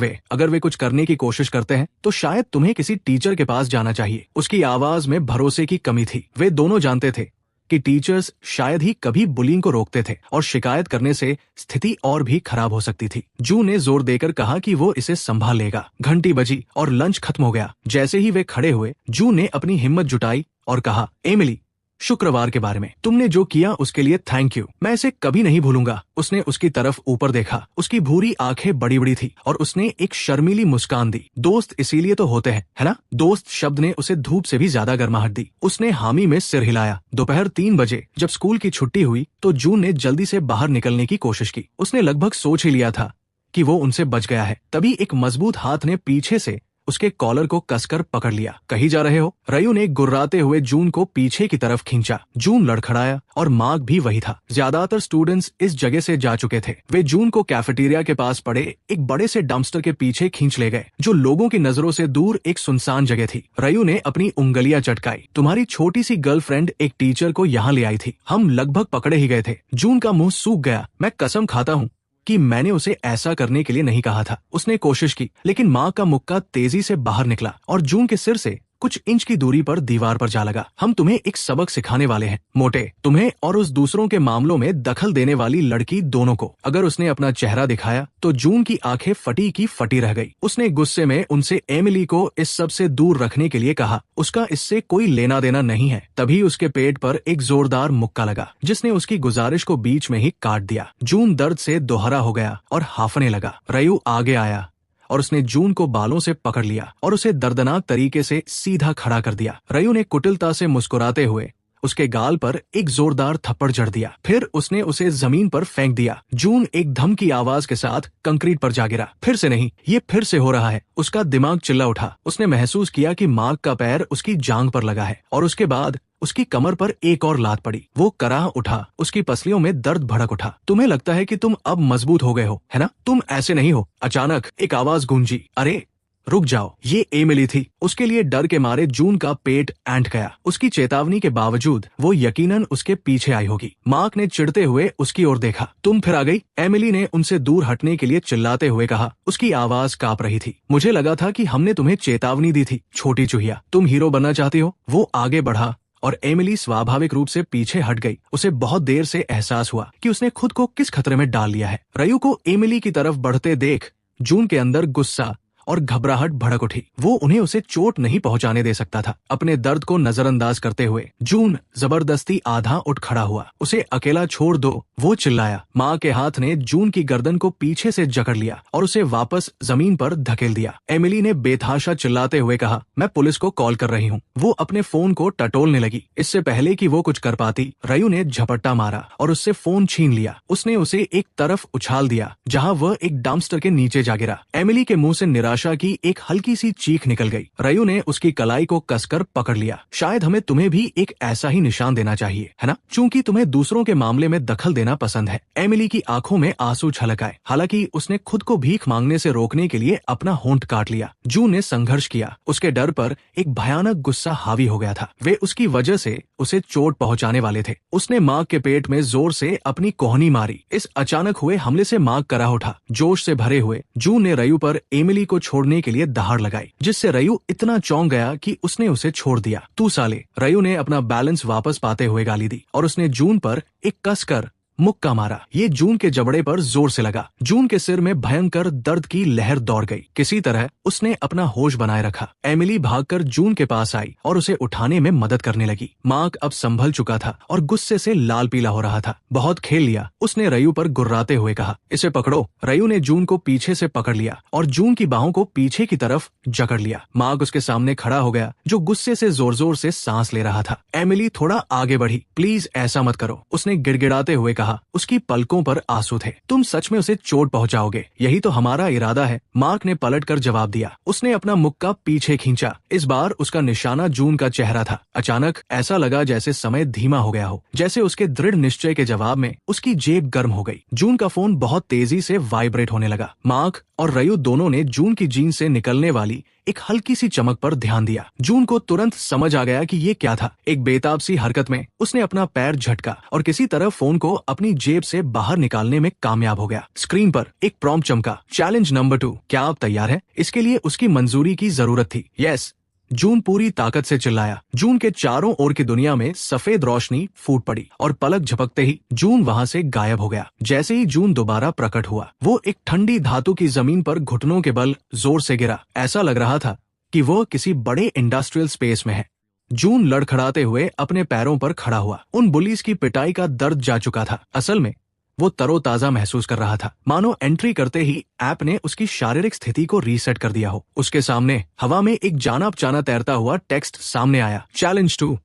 वे कुछ करने की कोशिश करते हैं तो शायद तुम्हें किसी टीचर के पास जाना चाहिए। उसकी आवाज में भरोसे की कमी थी। वे दोनों जानते थे कि टीचर्स शायद ही कभी बुलिंग को रोकते थे और शिकायत करने से स्थिति और भी खराब हो सकती थी। जू ने जोर देकर कहा कि वो इसे संभाल लेगा। घंटी बजी और लंच खत्म हो गया। जैसे ही वे खड़े हुए, जू ने अपनी हिम्मत जुटाई और कहा, एमिली, शुक्रवार के बारे में तुमने जो किया उसके लिए थैंक यू। मैं इसे कभी नहीं भूलूंगा। उसने उसकी तरफ ऊपर देखा। उसकी भूरी आंखें बड़ी बड़ी थी और उसने एक शर्मीली मुस्कान दी। दोस्त इसीलिए तो होते हैं, है ना? दोस्त शब्द ने उसे धूप से भी ज्यादा गर्माहट दी। उसने हामी में सिर हिलाया। दोपहर 3 बजे जब स्कूल की छुट्टी हुई तो जून ने जल्दी से बाहर निकलने की कोशिश की। उसने लगभग सोच ही लिया था कि वो उनसे बच गया है। तभी एक मजबूत हाथ ने पीछे से उसके कॉलर को कसकर पकड़ लिया। कहीं जा रहे हो? रयू ने गुर्राते हुए जून को पीछे की तरफ खींचा। जून लड़खड़ाया और मार्क भी वही था। ज्यादातर स्टूडेंट्स इस जगह से जा चुके थे। वे जून को कैफेटेरिया के पास पड़े एक बड़े से डंपस्टर के पीछे खींच ले गए, जो लोगों की नजरों से दूर एक सुनसान जगह थी। रयू ने अपनी उंगलियां चटकाई। तुम्हारी छोटी सी गर्लफ्रेंड एक टीचर को यहाँ ले आई थी। हम लगभग पकड़े ही गए थे। जून का मुंह सूख गया। मैं कसम खाता हूँ कि मैंने उसे ऐसा करने के लिए नहीं कहा था। उसने कोशिश की, लेकिन माँ का मुक्का तेजी से बाहर निकला और जून के सिर से कुछ इंच की दूरी पर दीवार पर जा लगा। हम तुम्हें एक सबक सिखाने वाले हैं, मोटे, तुम्हें और उस दूसरों के मामलों में दखल देने वाली लड़की दोनों को। अगर उसने अपना चेहरा दिखाया तो जून की आंखें फटी की फटी रह गई। उसने गुस्से में उनसे एमिली को इस सब से दूर रखने के लिए कहा। उसका इससे कोई लेना देना नहीं है। तभी उसके पेट पर एक जोरदार मुक्का लगा, जिसने उसकी गुजारिश को बीच में ही काट दिया। जून दर्द से दोहरा हो गया और हाफने लगा। रयू आगे आया और उसने जून को बालों से पकड़ लिया और उसे दर्दनाक तरीके से सीधा खड़ा कर दिया। रयू ने कुटिलता से मुस्कुराते हुए उसके गाल पर एक जोरदार थप्पड़ जड़ दिया। फिर उसने उसे जमीन पर फेंक दिया। जून एक धम की आवाज के साथ कंक्रीट पर जा गिरा। फिर से नहीं, ये फिर से हो रहा है। उसका दिमाग चिल्ला उठा। उसने महसूस किया कि मार्क का पैर उसकी जांघ पर लगा है और उसके बाद उसकी कमर पर एक और लात पड़ी। वो कराह उठा। उसकी पसलियों में दर्द भड़क उठा। तुम्हें लगता है कि तुम अब मजबूत हो गए हो, है ना? तुम ऐसे नहीं हो। अचानक एक आवाज गूंजी, अरे रुक जाओ। ये एमिली थी। उसके लिए डर के मारे जून का पेट ऐंठ गया। उसकी चेतावनी के बावजूद वो यकीनन उसके पीछे आई होगी। मार्क ने चिढ़ते हुए उसकी ओर देखा। तुम फिर आ गई? एमिली ने उनसे दूर हटने के लिए चिल्लाते हुए कहा। उसकी आवाज कांप रही थी। मुझे लगा था कि हमने तुम्हें चेतावनी दी थी, छोटी चूहिया। तुम हीरो बनना चाहती हो? वो आगे बढ़ा और एमिली स्वाभाविक रूप से पीछे हट गई। उसे बहुत देर से एहसास हुआ कि उसने खुद को किस खतरे में डाल लिया है। रयू को एमिली की तरफ बढ़ते देख जून के अंदर गुस्सा और घबराहट भड़क उठी। वो उन्हें उसे चोट नहीं पहुंचाने दे सकता था। अपने दर्द को नजरअंदाज करते हुए जून जबरदस्ती आधा उठ खड़ा हुआ। उसे अकेला छोड़ दो, वो चिल्लाया। माँ के हाथ ने जून की गर्दन को पीछे से जकड़ लिया और उसे वापस जमीन पर धकेल दिया। एमिली ने बेतहाशा चिल्लाते हुए कहा, मैं पुलिस को कॉल कर रही हूँ। वो अपने फोन को टटोलने लगी। इससे पहले कि वो कुछ कर पाती, रयू ने झपट्टा मारा और उससे फोन छीन लिया। उसने उसे एक तरफ उछाल दिया जहाँ वह एक डंपस्टर के नीचे जा गिरा। एमिली के मुंह से निराशा की एक हल्की सी चीख निकल गई। रयू ने उसकी कलाई को कसकर पकड़ लिया। शायद हमें तुम्हें भी एक ऐसा ही निशान देना चाहिए, है ना? क्योंकि तुम्हें दूसरों के मामले में दखल देना पसंद है। एमिली की आंखों में आंसू छलक आए। हालांकि उसने खुद को भीख मांगने से रोकने के लिए अपना होंठ काट लिया। जून ने संघर्ष किया। उसके डर पर एक भयानक गुस्सा हावी हो गया था। वे उसकी वजह से उसे चोट पहुंचाने वाले थे। उसने मार्क के पेट में जोर से अपनी कोहनी मारी। इस अचानक हुए हमले से मार्क कराह उठा। जोश से भरे हुए जून ने रयू पर एमिली को छोड़ने के लिए दहाड़ लगाई, जिससे रयू इतना चौंक गया कि उसने उसे छोड़ दिया। तू साले! रयू ने अपना बैलेंस वापस पाते हुए गाली दी और उसने जून पर एक कसकर मुक्का मारा। ये जून के जबड़े पर जोर से लगा। जून के सिर में भयंकर दर्द की लहर दौड़ गई। किसी तरह उसने अपना होश बनाए रखा। एमिली भागकर जून के पास आई और उसे उठाने में मदद करने लगी। मार्क अब संभल चुका था और गुस्से से लाल पीला हो रहा था। बहुत खेल लिया, उसने रयू पर गुर्राते हुए कहा। इसे पकड़ो। रयू ने जून को पीछे से पकड़ लिया और जून की बाहों को पीछे की तरफ जकड़ लिया। मार्क उसके सामने खड़ा हो गया, जो गुस्से से जोर जोर से सांस ले रहा था। एमिली थोड़ा आगे बढ़ी। प्लीज ऐसा मत करो, उसने गिड़गिड़ाते हुए कहा। उसकी पलकों पर आंसू थे। तुम सच में उसे चोट पहुंचाओगे, यही तो हमारा इरादा है, मार्क ने पलटकर जवाब दिया। उसने अपना मुक्का पीछे खींचा। इस बार उसका निशाना जून का चेहरा था। अचानक ऐसा लगा जैसे समय धीमा हो गया हो, जैसे उसके दृढ़ निश्चय के जवाब में उसकी जेब गर्म हो गई। जून का फोन बहुत तेजी से वाइब्रेट होने लगा। मार्क और रयू दोनों ने जून की जीन्स से निकलने वाली एक हल्की सी चमक पर ध्यान दिया। जून को तुरंत समझ आ गया कि ये क्या था। एक बेताब सी हरकत में उसने अपना पैर झटका और किसी तरह फोन को अपनी जेब से बाहर निकालने में कामयाब हो गया। स्क्रीन पर एक प्रॉम्प्ट चमका, चैलेंज नंबर 2, क्या आप तैयार हैं? इसके लिए उसकी मंजूरी की जरूरत थी। यस, जून पूरी ताकत से चिल्लाया। जून के चारों ओर की दुनिया में सफेद रोशनी फूट पड़ी और पलक झपकते ही जून वहां से गायब हो गया। जैसे ही जून दोबारा प्रकट हुआ, वो एक ठंडी धातु की जमीन पर घुटनों के बल जोर से गिरा। ऐसा लग रहा था कि वो किसी बड़े इंडस्ट्रियल स्पेस में है। जून लड़खड़ाते हुए अपने पैरों पर खड़ा हुआ। उन बुलीज की पिटाई का दर्द जा चुका था। असल में वो तरोताजा महसूस कर रहा था, मानो एंट्री करते ही ऐप ने उसकी शारीरिक स्थिति को रीसेट कर दिया हो। उसके सामने हवा में एक जाना पहचाना तैरता हुआ टेक्स्ट सामने आया, चैलेंज 2,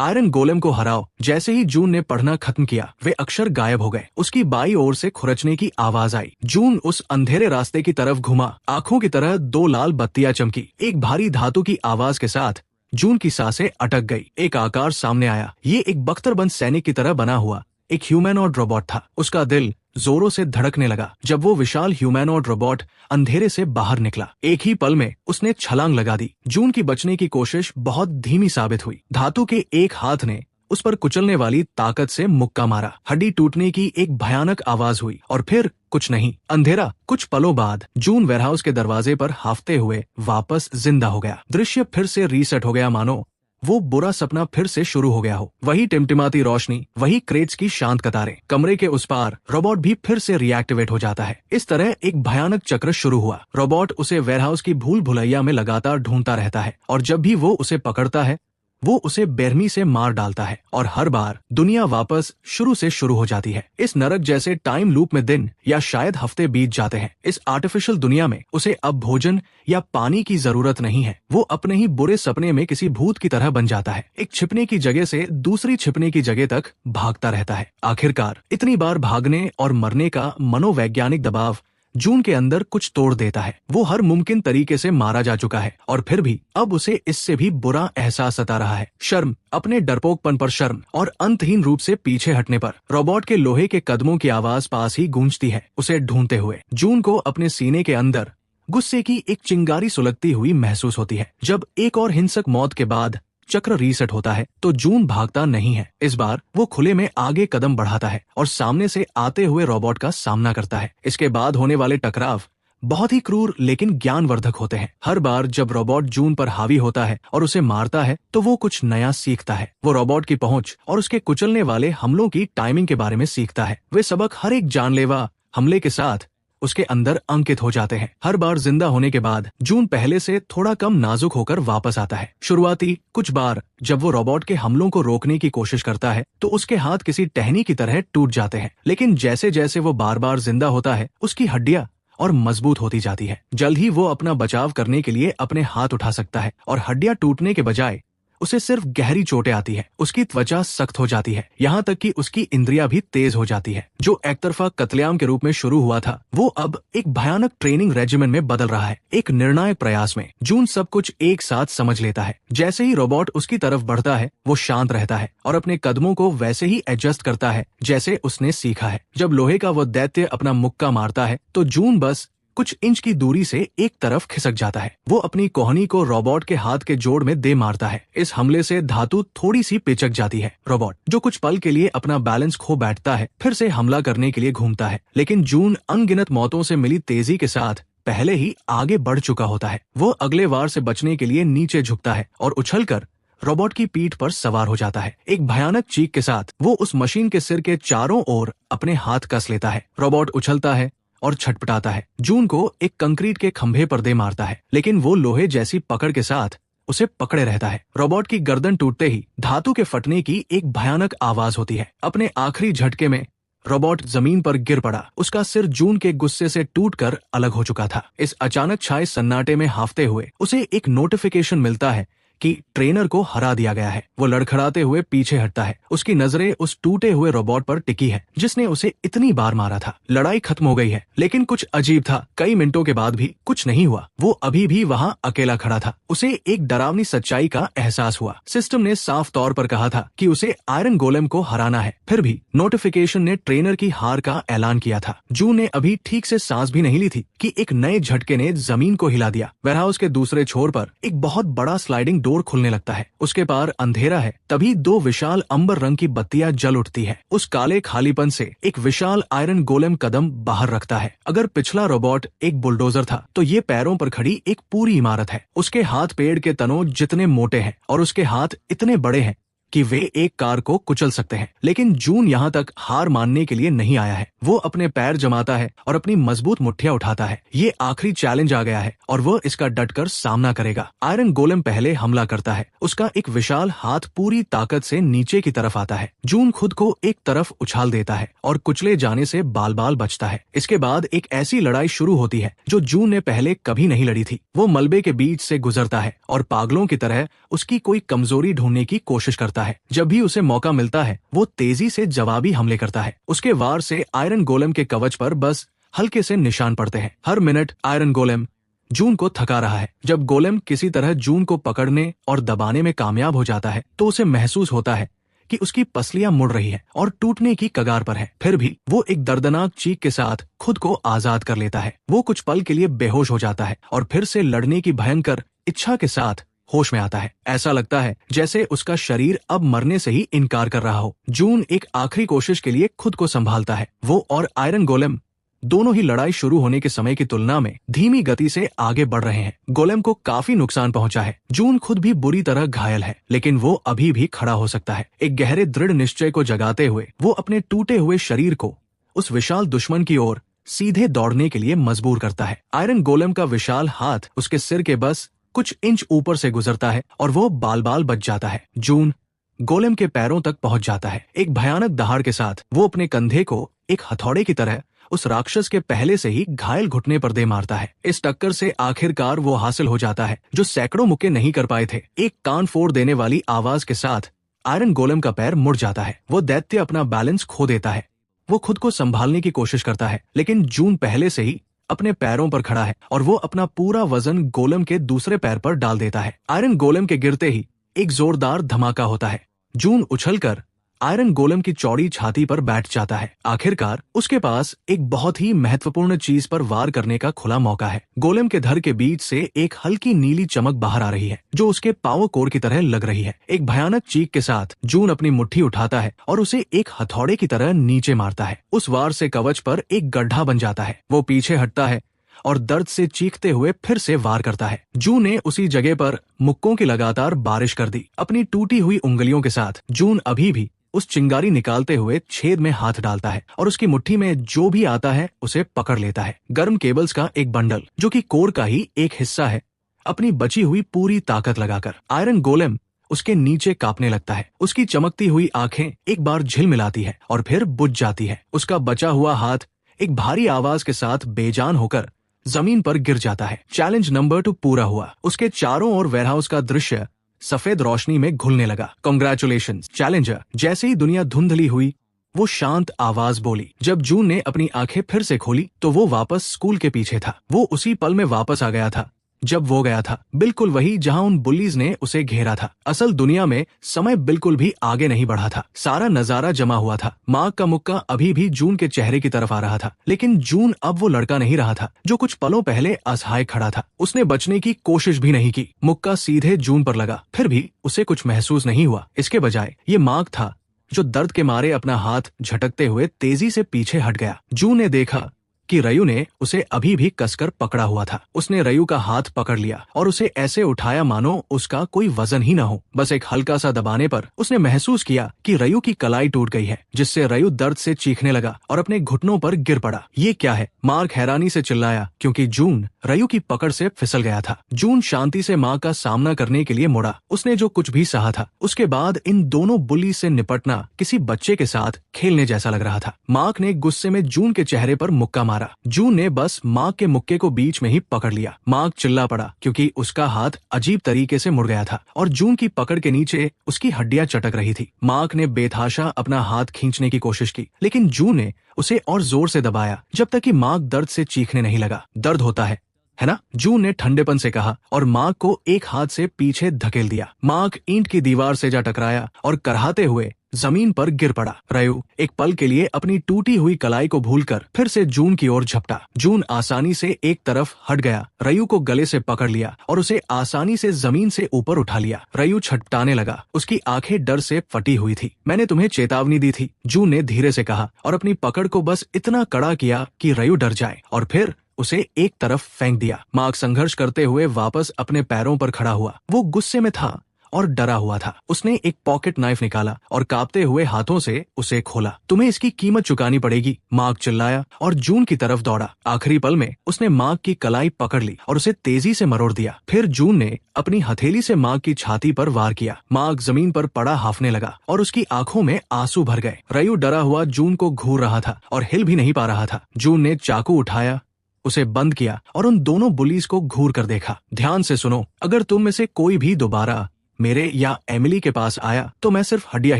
आयरन गोलेम को हराओ। जैसे ही जून ने पढ़ना खत्म किया, वे अक्षर गायब हो गए। उसकी बाई ओर से खुरचने की आवाज आई। जून उस अंधेरे रास्ते की तरफ घुमा। आंखों की तरह दो लाल बत्तियां चमकी। एक भारी धातु की आवाज के साथ जून की सांसें अटक गई। एक आकार सामने आया। ये एक बख्तरबंद सैनिक की तरह बना हुआ एक ह्यूमैनॉइड रोबोट था। उसका दिल जोरों से धड़कने लगा जब वो विशाल ह्यूमैनॉइड रोबोट अंधेरे से बाहर निकला। एक ही पल में उसने छलांग लगा दी। जून की बचने की कोशिश बहुत धीमी साबित हुई। धातु के एक हाथ ने उस पर कुचलने वाली ताकत से मुक्का मारा। हड्डी टूटने की एक भयानक आवाज हुई और फिर कुछ नहीं, अंधेरा। कुछ पलों बाद जून वेयरहाउस के दरवाजे पर हाफते हुए वापस जिंदा हो गया। दृश्य फिर से रीसेट हो गया, मानो वो बुरा सपना फिर से शुरू हो गया हो। वही टिमटिमाती रोशनी, वही क्रेट्स की शांत कतारें। कमरे के उस पार रोबोट भी फिर से रिएक्टिवेट हो जाता है। इस तरह एक भयानक चक्र शुरू हुआ। रोबोट उसे वेयरहाउस की भूल भुलैया में लगातार ढूंढता रहता है और जब भी वो उसे पकड़ता है वो उसे बेरहमी से मार डालता है और हर बार दुनिया वापस शुरू से शुरू हो जाती है। इस नरक जैसे टाइम लूप में दिन या शायद हफ्ते बीत जाते हैं। इस आर्टिफिशियल दुनिया में उसे अब भोजन या पानी की जरूरत नहीं है। वो अपने ही बुरे सपने में किसी भूत की तरह बन जाता है। एक छिपने की जगह से दूसरी छिपने की जगह तक भागता रहता है। आखिरकार इतनी बार भागने और मरने का मनोवैज्ञानिक दबाव जून के अंदर कुछ तोड़ देता है। वो हर मुमकिन तरीके से मारा जा चुका है और फिर भी अब उसे इससे भी बुरा एहसास सता रहा है। शर्म, अपने डरपोकपन पर शर्म और अंतहीन रूप से पीछे हटने पर। रोबोट के लोहे के कदमों की आवाज पास ही गूंजती है, उसे ढूंढते हुए। जून को अपने सीने के अंदर गुस्से की एक चिंगारी सुलगती हुई महसूस होती है। जब एक और हिंसक मौत के बाद चक्र रीसेट होता है तो जून भागता नहीं है। इस बार वो खुले में आगे कदम बढ़ाता है और सामने से आते हुए रोबोट का सामना करता है। इसके बाद होने वाले टकराव बहुत ही क्रूर लेकिन ज्ञानवर्धक होते हैं। हर बार जब रोबोट जून पर हावी होता है और उसे मारता है तो वो कुछ नया सीखता है। वो रोबोट की पहुंच और उसके कुचलने वाले हमलों की टाइमिंग के बारे में सीखता है। वे सबक हर एक जानलेवा हमले के साथ उसके अंदर अंकित हो जाते हैं। हर बार जिंदा होने के बाद जून पहले से थोड़ा कम नाजुक होकर वापस आता है। शुरुआती कुछ बार जब वो रोबोट के हमलों को रोकने की कोशिश करता है तो उसके हाथ किसी टहनी की तरह टूट जाते हैं, लेकिन जैसे जैसे वो बार बार जिंदा होता है उसकी हड्डियां और मजबूत होती जाती है। जल्द ही वो अपना बचाव करने के लिए अपने हाथ उठा सकता है और हड्डियां टूटने के बजाय उसे सिर्फ गहरी चोटें आती है। उसकी त्वचा सख्त हो जाती है, यहाँ तक कि उसकी इंद्रियां भी तेज हो जाती है। जो एक तरफा कत्लेआम के रूप में शुरू हुआ था वो अब एक भयानक ट्रेनिंग रेजिमेंट में बदल रहा है। एक निर्णायक प्रयास में जून सब कुछ एक साथ समझ लेता है। जैसे ही रोबोट उसकी तरफ बढ़ता है वो शांत रहता है और अपने कदमों को वैसे ही एडजस्ट करता है जैसे उसने सीखा है। जब लोहे का वो दैत्य अपना मुक्का मारता है तो जून बस कुछ इंच की दूरी से एक तरफ खिसक जाता है। वो अपनी कोहनी को रोबोट के हाथ के जोड़ में दे मारता है। इस हमले से धातु थोड़ी सी पिचक जाती है। रोबोट जो कुछ पल के लिए अपना बैलेंस खो बैठता है फिर से हमला करने के लिए घूमता है, लेकिन जून अनगिनत मौतों से मिली तेजी के साथ पहले ही आगे बढ़ चुका होता है। वो अगले वार से बचने के लिए नीचे झुकता है और उछलकर रोबोट की पीठ पर सवार हो जाता है। एक भयानक चीख के साथ वो उस मशीन के सिर के चारों ओर अपने हाथ कस लेता है। रोबोट उछलता है और छटपटाता है। जून को एक कंक्रीट के खंभे पर दे मारता है, लेकिन वो लोहे जैसी पकड़ के साथ उसे पकड़े रहता है। रोबोट की गर्दन टूटते ही धातु के फटने की एक भयानक आवाज होती है। अपने आखिरी झटके में रोबोट जमीन पर गिर पड़ा। उसका सिर जून के गुस्से से टूटकर अलग हो चुका था। इस अचानक छाए सन्नाटे में हाफते हुए उसे एक नोटिफिकेशन मिलता है कि ट्रेनर को हरा दिया गया है। वो लड़खड़ाते हुए पीछे हटता है। उसकी नजरें उस टूटे हुए रोबोट पर टिकी है जिसने उसे इतनी बार मारा था। लड़ाई खत्म हो गई है, लेकिन कुछ अजीब था। कई मिनटों के बाद भी कुछ नहीं हुआ। वो अभी भी वहाँ अकेला खड़ा था। उसे एक डरावनी सच्चाई का एहसास हुआ। सिस्टम ने साफ तौर पर कहा था कि उसे आयरन गोलेम को हराना है, फिर भी नोटिफिकेशन ने ट्रेनर की हार का ऐलान किया था। जून ने अभी ठीक से सांस भी नहीं ली थी कि एक नए झटके ने जमीन को हिला दिया। वेयरहाउस के दूसरे छोर पर एक बहुत बड़ा स्लाइडिंग डोर खुलने लगता है। उसके पार अंधेरा है, तभी दो विशाल अंबर रंग की बत्तियां जल उठती हैं। उस काले खालीपन से एक विशाल आयरन गोलेम कदम बाहर रखता है। अगर पिछला रोबोट एक बुलडोजर था तो ये पैरों पर खड़ी एक पूरी इमारत है। उसके हाथ पेड़ के तनों जितने मोटे हैं और उसके हाथ इतने बड़े हैं कि वे एक कार को कुचल सकते हैं। लेकिन जून यहाँ तक हार मानने के लिए नहीं आया है। वो अपने पैर जमाता है और अपनी मजबूत मुट्ठियां उठाता है। ये आखिरी चैलेंज आ गया है और वो इसका डटकर सामना करेगा। आयरन गोलेम पहले हमला करता है। उसका एक विशाल हाथ पूरी ताकत से नीचे की तरफ आता है। जून खुद को एक तरफ उछाल देता है और कुचले जाने से बाल बाल बचता है। इसके बाद एक ऐसी लड़ाई शुरू होती है जो जून ने पहले कभी नहीं लड़ी थी। वो मलबे के बीच से गुजरता है और पागलों की तरह उसकी कोई कमजोरी ढूंढने की कोशिश करता करता है। जब भी उसे मौका मिलता है वो तेजी से जवाबी हमले करता है। उसके वार से आयरन गोलेम के कवच पर बस हल्के से निशान पड़ते हैं। हर मिनट आयरन गोलेम जून को थका रहा है। जब गोलेम किसी तरह जून को पकड़ने और दबाने में कामयाब हो जाता है तो उसे महसूस होता है कि उसकी पसलियां मुड़ रही है और टूटने की कगार पर है। फिर भी वो एक दर्दनाक चीख के साथ खुद को आजाद कर लेता है। वो कुछ पल के लिए बेहोश हो जाता है और फिर से लड़ने की भयंकर इच्छा के साथ होश में आता है। ऐसा लगता है जैसे उसका शरीर अब मरने से ही इनकार कर रहा हो। जून एक आखिरी कोशिश के लिए खुद को संभालता है। वो और आयरन गोलेम दोनों ही लड़ाई शुरू होने के समय की तुलना में धीमी गति से आगे बढ़ रहे हैं। गोलेम को काफी नुकसान पहुंचा है। जून खुद भी बुरी तरह घायल है, लेकिन वो अभी भी खड़ा हो सकता है। एक गहरे दृढ़ निश्चय को जगाते हुए वो अपने टूटे हुए शरीर को उस विशाल दुश्मन की ओर सीधे दौड़ने के लिए मजबूर करता है। आयरन गोलेम का विशाल हाथ उसके सिर के बस कुछ इंच ऊपर से गुजरता है और वो बाल बाल बच जाता है। जून गोलेम के पैरों तक पहुंच जाता है। एक भयानक दहाड़ के साथ वो अपने कंधे को एक हथौड़े की तरह उस राक्षस के पहले से ही घायल घुटने पर दे मारता है। इस टक्कर से आखिरकार वो हासिल हो जाता है जो सैकड़ों मुक्के नहीं कर पाए थे। एक कान फोड़ देने वाली आवाज के साथ आयरन गोलेम का पैर मुड़ जाता है। वो दैत्य अपना बैलेंस खो देता है। वो खुद को संभालने की कोशिश करता है, लेकिन जून पहले से ही अपने पैरों पर खड़ा है और वो अपना पूरा वजन गोलेम के दूसरे पैर पर डाल देता है। आयरन गोलेम के गिरते ही एक जोरदार धमाका होता है। जून उछलकर आयरन गोलेम की चौड़ी छाती पर बैठ जाता है। आखिरकार उसके पास एक बहुत ही महत्वपूर्ण चीज पर वार करने का खुला मौका है। गोलेम के धड़ के बीच से एक हल्की नीली चमक बाहर आ रही है जो उसके पावर कोर की तरह लग रही है। एक भयानक चीख के साथ जून अपनी मुट्ठी उठाता है और उसे एक हथौड़े की तरह नीचे मारता है। उस वार से कवच पर एक गड्ढा बन जाता है। वो पीछे हटता है और दर्द से चीखते हुए फिर से वार करता है। जून ने उसी जगह पर मुक्कों की लगातार बारिश कर दी। अपनी टूटी हुई उंगलियों के साथ जून अभी भी उस चिंगारी निकालते हुए छेद में हाथ डालता है और उसकी मुट्ठी में जो भी आता है उसे पकड़ लेता है। गर्म केबल्स का एक बंडल जो कि कोर का ही एक हिस्सा है, अपनी बची हुई पूरी ताकत लगाकर आयरन गोलेम उसके नीचे कांपने लगता है। उसकी चमकती हुई आंखें एक बार झिलमिलाती है और फिर बुझ जाती है। उसका बचा हुआ हाथ एक भारी आवाज के साथ बेजान होकर जमीन पर गिर जाता है। चैलेंज नंबर 2 पूरा हुआ। उसके चारों ओर वेयरहाउस का दृश्य सफेद रोशनी में घुलने लगा। Congratulations challenger. जैसे ही दुनिया धुंधली हुई वो शांत आवाज बोली। जब जून ने अपनी आंखें फिर से खोली तो वो वापस स्कूल के पीछे था। वो उसी पल में वापस आ गया था जब वो गया था, बिल्कुल वही जहां उन बुल्लीज ने उसे घेरा था। असल दुनिया में समय बिल्कुल भी आगे नहीं बढ़ा था। सारा नजारा जमा हुआ था। मार्क का मुक्का अभी भी जून के चेहरे की तरफ आ रहा था, लेकिन जून अब वो लड़का नहीं रहा था जो कुछ पलों पहले असहाय खड़ा था। उसने बचने की कोशिश भी नहीं की। मुक्का सीधे जून पर लगा, फिर भी उसे कुछ महसूस नहीं हुआ। इसके बजाय ये मार्क था जो दर्द के मारे अपना हाथ झटकते हुए तेजी से पीछे हट गया। जून ने देखा कि रयू ने उसे अभी भी कसकर पकड़ा हुआ था। उसने रयू का हाथ पकड़ लिया और उसे ऐसे उठाया मानो उसका कोई वजन ही न हो। बस एक हल्का सा दबाने पर उसने महसूस किया कि रयू की कलाई टूट गई है, जिससे रयू दर्द से चीखने लगा और अपने घुटनों पर गिर पड़ा। ये क्या है? मार्क हैरानी से चिल्लाया क्योंकि जून रयू की पकड़ से फिसल गया था। जून शांति से माँ का सामना करने के लिए मुड़ा। उसने जो कुछ भी सहा था उसके बाद इन दोनों बुल्ली से निपटना किसी बच्चे के साथ खेलने जैसा लग रहा था। मार्क ने गुस्से में जून के चेहरे पर मुक्का मारा। जून ने बस मार्क के मुक्के को बीच में ही पकड़ लिया। मार्क चिल्ला पड़ा क्योंकि उसका हाथ अजीब तरीके से मुड़ गया था और जून की पकड़ के नीचे उसकी हड्डियां चटक रही थी। मार्क ने बेतहाशा अपना हाथ खींचने की कोशिश की, लेकिन जून ने उसे और जोर से दबाया जब तक कि मार्क दर्द से चीखने नहीं लगा। दर्द होता है ना? जून ने ठंडेपन से कहा और मार्क को एक हाथ से पीछे धकेल दिया। मार्क ईंट की दीवार से जा टकराया और कराहते हुए जमीन पर गिर पड़ा। रयू एक पल के लिए अपनी टूटी हुई कलाई को भूलकर फिर से जून की ओर झपटा। जून आसानी से एक तरफ हट गया, रयू को गले से पकड़ लिया और उसे आसानी से जमीन से ऊपर उठा लिया। रयू छटपटाने लगा। उसकी आंखें डर से फटी हुई थी। मैंने तुम्हें चेतावनी दी थी, जून ने धीरे से कहा और अपनी पकड़ को बस इतना कड़ा किया कि रयू डर जाए और फिर उसे एक तरफ फेंक दिया। मार्क संघर्ष करते हुए वापस अपने पैरों पर खड़ा हुआ। वो गुस्से में था और डरा हुआ था। उसने एक पॉकेट नाइफ निकाला और कांपते हुए हाथों से उसे खोला। तुम्हें इसकी कीमत चुकानी पड़ेगी, मार्क चिल्लाया और जून की तरफ दौड़ा। आखिरी पल में उसने मार्क की कलाई पकड़ ली और उसे तेजी से मरोड़ दिया। फिर जून ने अपनी हथेली से मार्क की छाती पर वार किया। मार्क जमीन पर पड़ा हाफने लगा और उसकी आंखों में आंसू भर गए। रयू डरा हुआ जून को घूर रहा था और हिल भी नहीं पा रहा था। जून ने चाकू उठाया, उसे बंद किया और उन दोनों बुलीज को घूर कर देखा। ध्यान से सुनो, अगर तुम में से कोई भी दोबारा मेरे या एमिली के पास आया तो मैं सिर्फ हड्डियां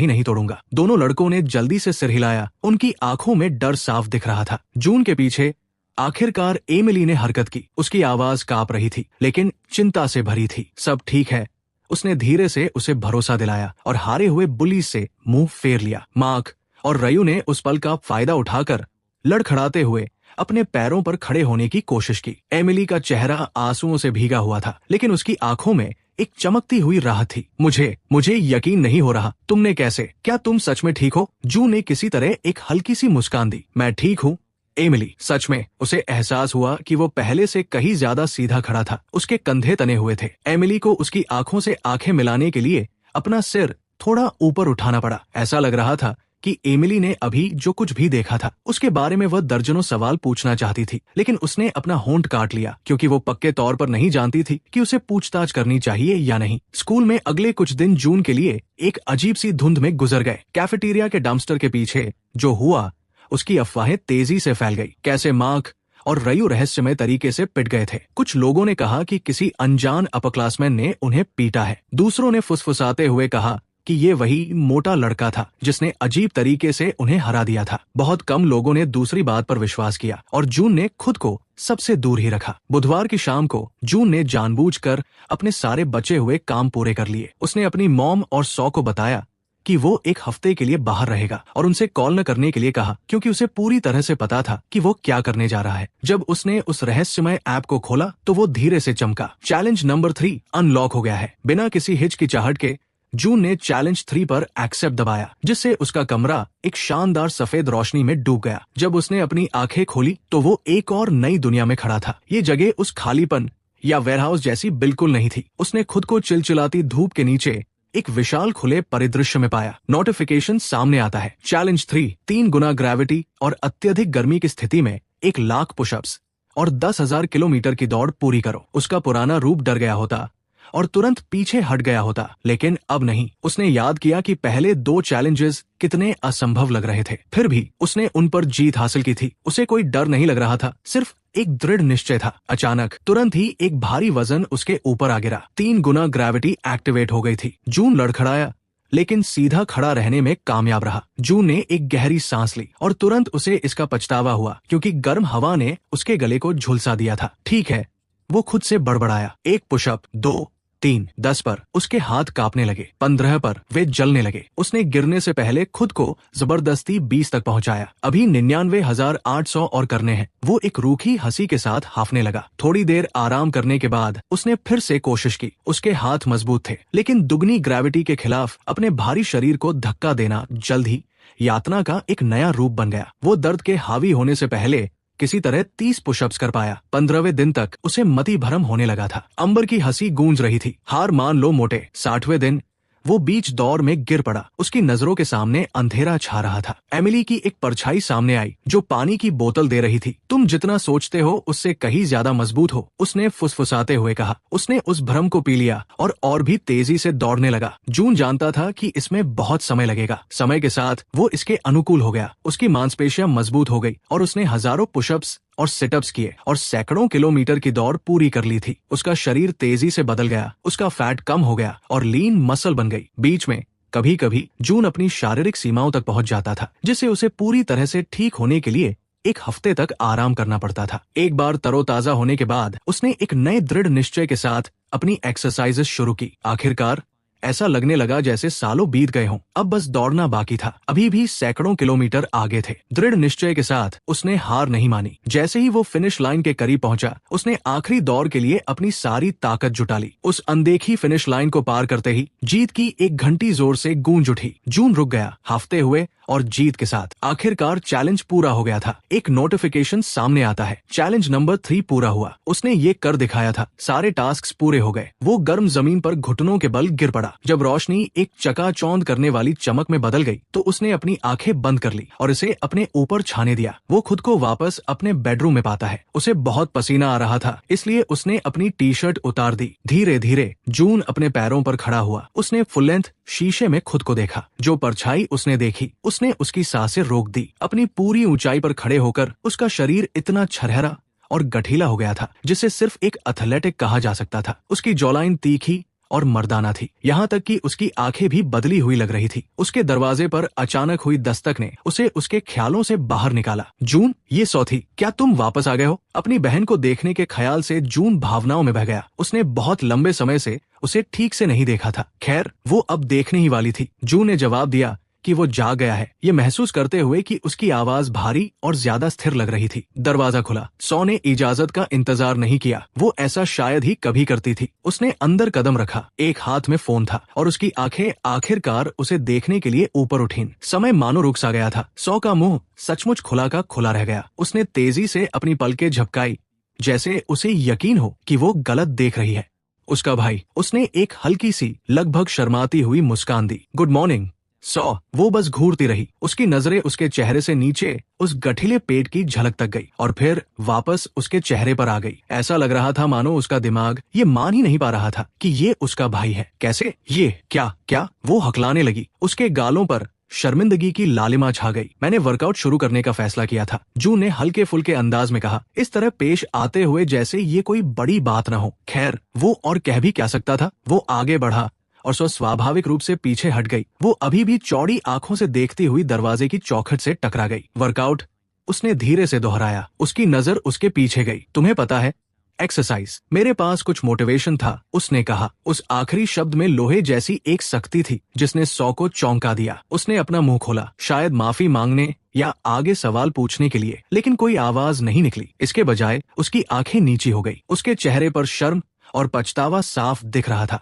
ही नहीं तोड़ूंगा। दोनों लड़कों ने जल्दी से सिर हिलाया। उनकी आंखों में डर साफ दिख रहा था। जून के पीछे आखिरकार एमिली ने हरकत की। उसकी आवाज कांप रही थी, लेकिन चिंता से भरी थी। सब ठीक है, उसने धीरे से उसे भरोसा दिलाया और हारे हुए बुली से मुंह फेर लिया। मार्क और रयू ने उस पल का फायदा उठाकर लड़खड़ाते हुए अपने पैरों पर खड़े होने की कोशिश की। एमिली का चेहरा आंसुओं से भीगा हुआ था, लेकिन उसकी आंखों में एक चमकती हुई राहत थी। मुझे यकीन नहीं हो रहा। तुमने कैसे? क्या तुम सच में ठीक हो? जू ने किसी तरह एक हल्की सी मुस्कान दी। मैं ठीक हूँ एमिली। सच में? उसे एहसास हुआ कि वो पहले से कहीं ज्यादा सीधा खड़ा था। उसके कंधे तने हुए थे। एमिली को उसकी आंखों से आंखें मिलाने के लिए अपना सिर थोड़ा ऊपर उठाना पड़ा। ऐसा लग रहा था कि एमिली ने अभी जो कुछ भी देखा था उसके बारे में वह दर्जनों सवाल पूछना चाहती थी, लेकिन उसने अपना होंठ काट लिया, क्योंकि वो पक्के तौर पर नहीं जानती थी कि उसे पूछताछ करनी चाहिए या नहीं। स्कूल में अगले कुछ दिन जून के लिए एक अजीब सी धुंध में गुजर गए। कैफेटेरिया के डंपस्टर के पीछे जो हुआ उसकी अफवाहें तेजी से फैल गई। कैसे मार्क और रयू रहस्यमय तरीके से पिट गए थे। कुछ लोगों ने कहा कि किसी अनजान अपरक्लासमैन ने उन्हें पीटा है। दूसरों ने फुसफुसाते हुए कहा कि ये वही मोटा लड़का था जिसने अजीब तरीके से उन्हें हरा दिया था। बहुत कम लोगों ने दूसरी बात पर विश्वास किया और जून ने खुद को सबसे दूर ही रखा। बुधवार की शाम को जून ने जानबूझकर अपने सारे बचे हुए काम पूरे कर लिए। उसने अपनी मॉम और सौ को बताया कि वो एक हफ्ते के लिए बाहर रहेगा और उनसे कॉल न करने के लिए कहा, क्योंकि उसे पूरी तरह से पता था कि वो क्या करने जा रहा है। जब उसने उस रहस्यमय ऐप को खोला तो वो धीरे से चमका। चैलेंज नंबर 3 अनलॉक हो गया है। बिना किसी हिचकिचाहट के जून ने चैलेंज 3 पर एक्सेप्ट दबाया, जिससे उसका कमरा एक शानदार सफेद रोशनी में डूब गया। जब उसने अपनी आंखें खोली तो वो एक और नई दुनिया में खड़ा था। ये जगह उस खालीपन या वेयरहाउस जैसी बिल्कुल नहीं थी। उसने खुद को चिलचिलाती धूप के नीचे एक विशाल खुले परिदृश्य में पाया। नोटिफिकेशन सामने आता है। चैलेंज 3 गुना ग्रेविटी और अत्यधिक गर्मी की स्थिति में 1,00,000 पुशअप्स और 10,000 किलोमीटर की दौड़ पूरी करो। उसका पुराना रूप डर गया होता और तुरंत पीछे हट गया होता, लेकिन अब नहीं। उसने याद किया कि पहले 2 चैलेंजेस कितने असंभव लग रहे थे, फिर भी उसने उन पर जीत हासिल की थी। उसे कोई डर नहीं लग रहा था, सिर्फ एक दृढ़ निश्चय था। अचानक तुरंत ही एक भारी वजन उसके ऊपर आ गिरा। 3 गुना ग्रेविटी एक्टिवेट हो गई थी। जून लड़खड़ाया, लेकिन सीधा खड़ा रहने में कामयाब रहा। जून ने एक गहरी सांस ली और तुरंत उसे इसका पछतावा हुआ, क्योंकि गर्म हवा ने उसके गले को झुलसा दिया था। ठीक है, वो खुद से बड़बड़ाया। 1 पुशअप, 2, 3, 10 पर उसके हाथ कांपने लगे। 15 पर वे जलने लगे। उसने गिरने से पहले खुद को जबरदस्ती 20 तक पहुंचाया। अभी 99,800 और करने हैं। वो एक रूखी हंसी के साथ हाफने लगा। थोड़ी देर आराम करने के बाद उसने फिर से कोशिश की। उसके हाथ मजबूत थे, लेकिन दुगनी ग्रेविटी के खिलाफ अपने भारी शरीर को धक्का देना जल्द ही यातना का एक नया रूप बन गया। वो दर्द के हावी होने से पहले किसी तरह 30 पुशअप्स कर पाया। 15वें दिन तक उसे मति भ्रम होने लगा था। अंबर की हंसी गूंज रही थी। हार मान लो मोटे। 60वें दिन वो बीच दौड़ में गिर पड़ा। उसकी नजरों के सामने अंधेरा छा रहा था। एमिली की एक परछाई सामने आई जो पानी की बोतल दे रही थी। तुम जितना सोचते हो उससे कहीं ज्यादा मजबूत हो, उसने फुसफुसाते हुए कहा। उसने उस भ्रम को पी लिया और भी तेजी से दौड़ने लगा। जून जानता था कि इसमें बहुत समय लगेगा। समय के साथ वो इसके अनुकूल हो गया। उसकी मांसपेशियां मजबूत हो गई और उसने हजारों पुशअप्स और सिटअप्स किए और सैकड़ों किलोमीटर की दौड़ पूरी कर ली थी। उसका शरीर तेजी से बदल गया। उसका फैट कम हो गया और लीन मसल बन गई। बीच में कभी कभी जून अपनी शारीरिक सीमाओं तक पहुंच जाता था, जिससे उसे पूरी तरह से ठीक होने के लिए 1 हफ्ते तक आराम करना पड़ता था। एक बार तरोताजा होने के बाद उसने एक नए दृढ़ निश्चय के साथ अपनी एक्सरसाइजेस शुरू की। आखिरकार ऐसा लगने लगा जैसे सालों बीत गए हों। अब बस दौड़ना बाकी था। अभी भी सैकड़ों किलोमीटर आगे थे। दृढ़ निश्चय के साथ उसने हार नहीं मानी। जैसे ही वो फिनिश लाइन के करीब पहुंचा, उसने आखिरी दौड़ के लिए अपनी सारी ताकत जुटा ली। उस अनदेखी फिनिश लाइन को पार करते ही जीत की एक घंटी जोर से गूंज उठी। जून रुक गया, हाफते हुए और जीत के साथ। आखिरकार चैलेंज पूरा हो गया था। एक नोटिफिकेशन सामने आता है। चैलेंज नंबर 3 पूरा हुआ। उसने ये कर दिखाया था। सारे टास्क पूरे हो गए। वो गर्म जमीन पर घुटनों के बल गिर पड़ा। जब रोशनी एक चकाचौंध करने वाली चमक में बदल गई तो उसने अपनी आंखें बंद कर ली और इसे अपने ऊपर छाने दिया। वो खुद को वापस अपने बेडरूम में पाता है। उसे बहुत पसीना आ रहा था, इसलिए उसने अपनी टी-शर्ट उतार दी। धीरे धीरे जून अपने पैरों पर खड़ा हुआ। उसने फुल लेंथ शीशे में खुद को देखा। जो परछाई उसने देखी उसने उसकी सांसें रोक दी। अपनी पूरी ऊंचाई पर खड़े होकर उसका शरीर इतना छरहरा और गठीला हो गया था जिसे सिर्फ एक एथलेटिक कहा जा सकता था। उसकी जॉलाइन तीखी और मर्दाना थी, यहाँ तक कि उसकी आंखें भी बदली हुई लग रही थी। उसके दरवाजे पर अचानक हुई दस्तक ने उसे उसके ख्यालों से बाहर निकाला। जून, ये सौथी, क्या तुम वापस आ गए हो? अपनी बहन को देखने के ख्याल से जून भावनाओं में बह गया। उसने बहुत लंबे समय से उसे ठीक से नहीं देखा था। खैर, वो अब देखने ही वाली थी। जून ने जवाब दिया कि वो जाग गया है, ये महसूस करते हुए कि उसकी आवाज भारी और ज्यादा स्थिर लग रही थी। दरवाजा खुला। सौ ने इजाजत का इंतजार नहीं किया, वो ऐसा शायद ही कभी करती थी। उसने अंदर कदम रखा, एक हाथ में फोन था और उसकी आंखें आखिरकार उसे देखने के लिए ऊपर उठीं। समय मानो रुक सा गया था। सौ का मुंह सचमुच खुला का खुला रह गया। उसने तेजी से अपनी पलकें झपकाई, जैसे उसे यकीन हो कि वो गलत देख रही है। उसका भाई। उसने एक हल्की सी, लगभग शर्माती हुई मुस्कान दी। गुड मॉर्निंग सौ। वो बस घूरती रही। उसकी नजरें उसके चेहरे से नीचे उस गठिले पेट की झलक तक गई और फिर वापस उसके चेहरे पर आ गई। ऐसा लग रहा था मानो उसका दिमाग ये मान ही नहीं पा रहा था कि ये उसका भाई है। कैसे? ये क्या? वो हकलाने लगी। उसके गालों पर शर्मिंदगी की लालिमा छा गई। मैंने वर्कआउट शुरू करने का फैसला किया था, जून ने हल्के फुल्के अंदाज में कहा, इस तरह पेश आते हुए जैसे ये कोई बड़ी बात न हो। खैर, वो और कह भी क्या सकता था। वो आगे बढ़ा और सो स्वाभाविक रूप से पीछे हट गई। वो अभी भी चौड़ी आंखों से देखती हुई दरवाजे की चौखट से टकरा गई। वर्कआउट? उसने धीरे से दोहराया। उसकी नजर उसके पीछे गई। तुम्हें पता है, एक्सरसाइज। मेरे पास कुछ मोटिवेशन था, उसने कहा। उस आखिरी शब्द में लोहे जैसी एक सख्ती थी जिसने सौ को चौंका दिया। उसने अपना मुंह खोला, शायद माफी मांगने या आगे सवाल पूछने के लिए, लेकिन कोई आवाज नहीं निकली। इसके बजाय उसकी आंखें नीची हो गई। उसके चेहरे पर शर्म और पछतावा साफ दिख रहा था।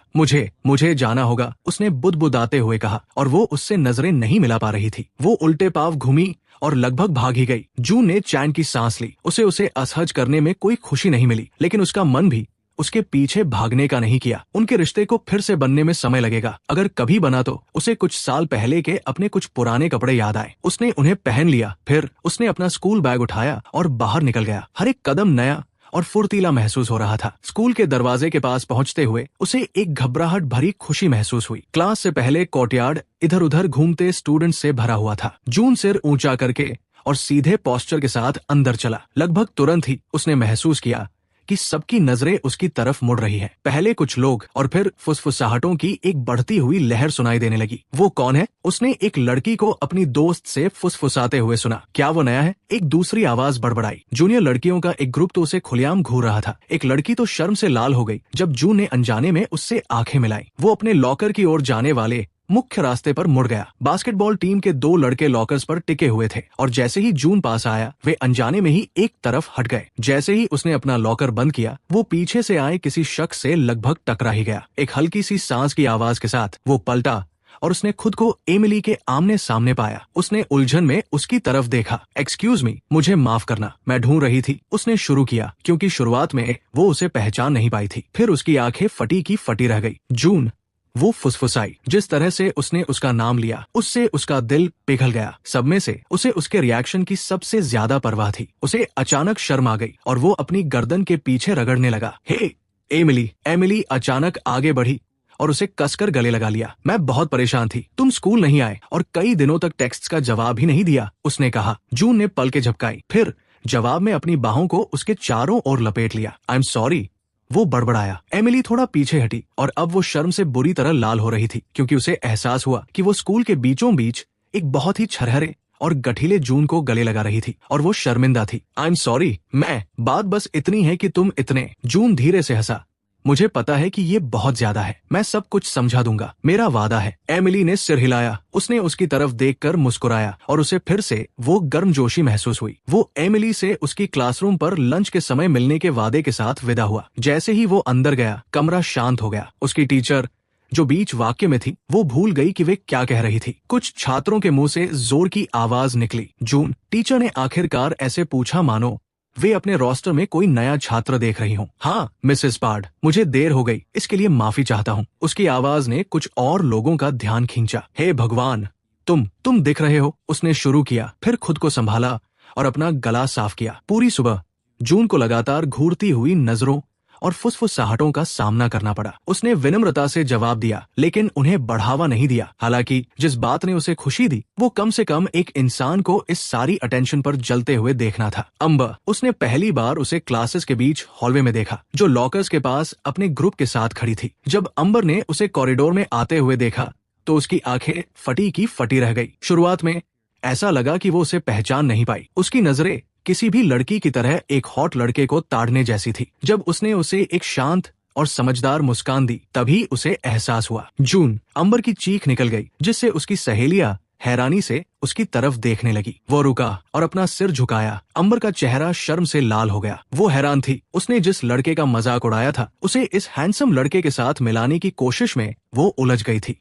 मुझे जाना होगा, उसने बुदबुदाते हुए कहा, और वो उससे नजरें नहीं मिला पा रही थी। वो उल्टे पांव घूमी और लगभग भाग ही गई। जून ने चैन की सांस ली। उसे असहज करने में कोई खुशी नहीं मिली, लेकिन उसका मन भी उसके पीछे भागने का नहीं किया। उनके रिश्ते को फिर से बनने में समय लगेगा। अगर कभी बना तो उसे कुछ साल पहले के अपने कुछ पुराने कपड़े याद आए। उसने उन्हें पहन लिया। फिर उसने अपना स्कूल बैग उठाया और बाहर निकल गया। हर एक कदम नया और फुर्तीला महसूस हो रहा था। स्कूल के दरवाजे के पास पहुंचते हुए उसे एक घबराहट भरी खुशी महसूस हुई। क्लास से पहले कोर्टयार्ड इधर उधर घूमते स्टूडेंट से भरा हुआ था। जून सिर ऊंचा करके और सीधे पोस्चर के साथ अंदर चला। लगभग तुरंत ही उसने महसूस किया कि सबकी नजरें उसकी तरफ मुड़ रही है। पहले कुछ लोग और फिर फुसफुसाहटों की एक बढ़ती हुई लहर सुनाई देने लगी। वो कौन है? उसने एक लड़की को अपनी दोस्त से फुसफुसाते हुए सुना। क्या वो नया है? एक दूसरी आवाज बड़बड़ाई। जूनियर लड़कियों का एक ग्रुप तो उसे खुलेआम घूर रहा था। एक लड़की तो शर्म से लाल हो गई जब जून ने अनजाने में उससे आंखें मिलाई। वो अपने लॉकर की ओर जाने वाले मुख्य रास्ते पर मुड़ गया। बास्केटबॉल टीम के दो लड़के लॉकर्स पर टिके हुए थे और जैसे ही जून पास आया वे अनजाने में ही एक तरफ हट गए। जैसे ही उसने अपना लॉकर बंद किया वो पीछे से आए किसी शख्स से लगभग टकरा ही गया। एक हल्की सी सांस की आवाज के साथ वो पलटा और उसने खुद को एमिली के आमने सामने पाया। उसने उलझन में उसकी तरफ देखा। एक्सक्यूज मी, मुझे माफ करना, मैं ढूंढ रही थी, उसने शुरू किया, क्योंकि शुरुआत में वो उसे पहचान नहीं पाई थी। फिर उसकी आंखें फटी की फटी रह गई। जून, वो फुसफुसाई। जिस तरह से उसने उसका नाम लिया उससे उसका दिल पिघल गया। सब में से उसे उसके रिएक्शन की सबसे ज्यादा परवाह थी। उसे अचानक शर्म आ गई और वो अपनी गर्दन के पीछे रगड़ने लगा। हे एमिली। एमिली अचानक आगे बढ़ी और उसे कसकर गले लगा लिया। मैं बहुत परेशान थी, तुम स्कूल नहीं आए और कई दिनों तक टेक्स्ट का जवाब ही नहीं दिया, उसने कहा। जून ने पलकें झपकाई, फिर जवाब में अपनी बाहों को उसके चारों ओर लपेट लिया। आई एम सॉरी, वो बड़बड़ाया। एमिली थोड़ा पीछे हटी और अब वो शर्म से बुरी तरह लाल हो रही थी, क्योंकि उसे एहसास हुआ कि वो स्कूल के बीचों बीच एक बहुत ही छरहरे और गठीले जून को गले लगा रही थी और वो शर्मिंदा थी। आई एम सॉरी, बात बस इतनी है कि तुम इतने। जून धीरे से हंसा। मुझे पता है कि ये बहुत ज्यादा है, मैं सब कुछ समझा दूंगा, मेरा वादा है। एमिली ने सिर हिलाया। उसने उसकी तरफ देखकर मुस्कुराया और उसे फिर से वो गर्मजोशी महसूस हुई। वो एमिली से उसकी क्लासरूम पर लंच के समय मिलने के वादे के साथ विदा हुआ। जैसे ही वो अंदर गया कमरा शांत हो गया। उसकी टीचर जो बीच वाक्य में थी वो भूल गई कि वे क्या कह रही थी। कुछ छात्रों के मुंह से जोर की आवाज निकली, जून। टीचर ने आखिरकार ऐसे पूछा मानो वे अपने रोस्टर में कोई नया छात्र देख रही हूँ। हाँ मिसेस पार्ड, मुझे देर हो गई, इसके लिए माफी चाहता हूँ। उसकी आवाज ने कुछ और लोगों का ध्यान खींचा। हे भगवान, तुम दिख रहे हो, उसने शुरू किया, फिर खुद को संभाला और अपना गला साफ किया। पूरी सुबह जून को लगातार घूरती हुई नजरों और फुसफुसाहटों का सामना करना पड़ा। उसने विनम्रता से जवाब दिया, लेकिन उन्हें बढ़ावा नहीं दिया। हालांकि जिस बात ने उसे खुशी दी वो कम से कम एक इंसान को इस सारी अटेंशन पर जलते हुए देखना था। अम्बर, उसने पहली बार उसे क्लासेस के बीच हॉलवे में देखा, जो लॉकर्स के पास अपने ग्रुप के साथ खड़ी थी। जब अम्बर ने उसे कॉरिडोर में आते हुए देखा तो उसकी आंखें फटी की फटी रह गई। शुरुआत में ऐसा लगा कि वो उसे पहचान नहीं पाई। उसकी नजरें किसी भी लड़की की तरह एक हॉट लड़के को ताड़ने जैसी थी। जब उसने उसे एक शांत और समझदार मुस्कान दी तभी उसे एहसास हुआ। जून, अम्बर की चीख निकल गई, जिससे उसकी सहेलियां हैरानी से उसकी तरफ देखने लगी। वो रुका और अपना सिर झुकाया। अम्बर का चेहरा शर्म से लाल हो गया। वो हैरान थी। उसने जिस लड़के का मजाक उड़ाया था उसे इस हैंडसम लड़के के साथ मिलाने की कोशिश में वो उलझ गई थी।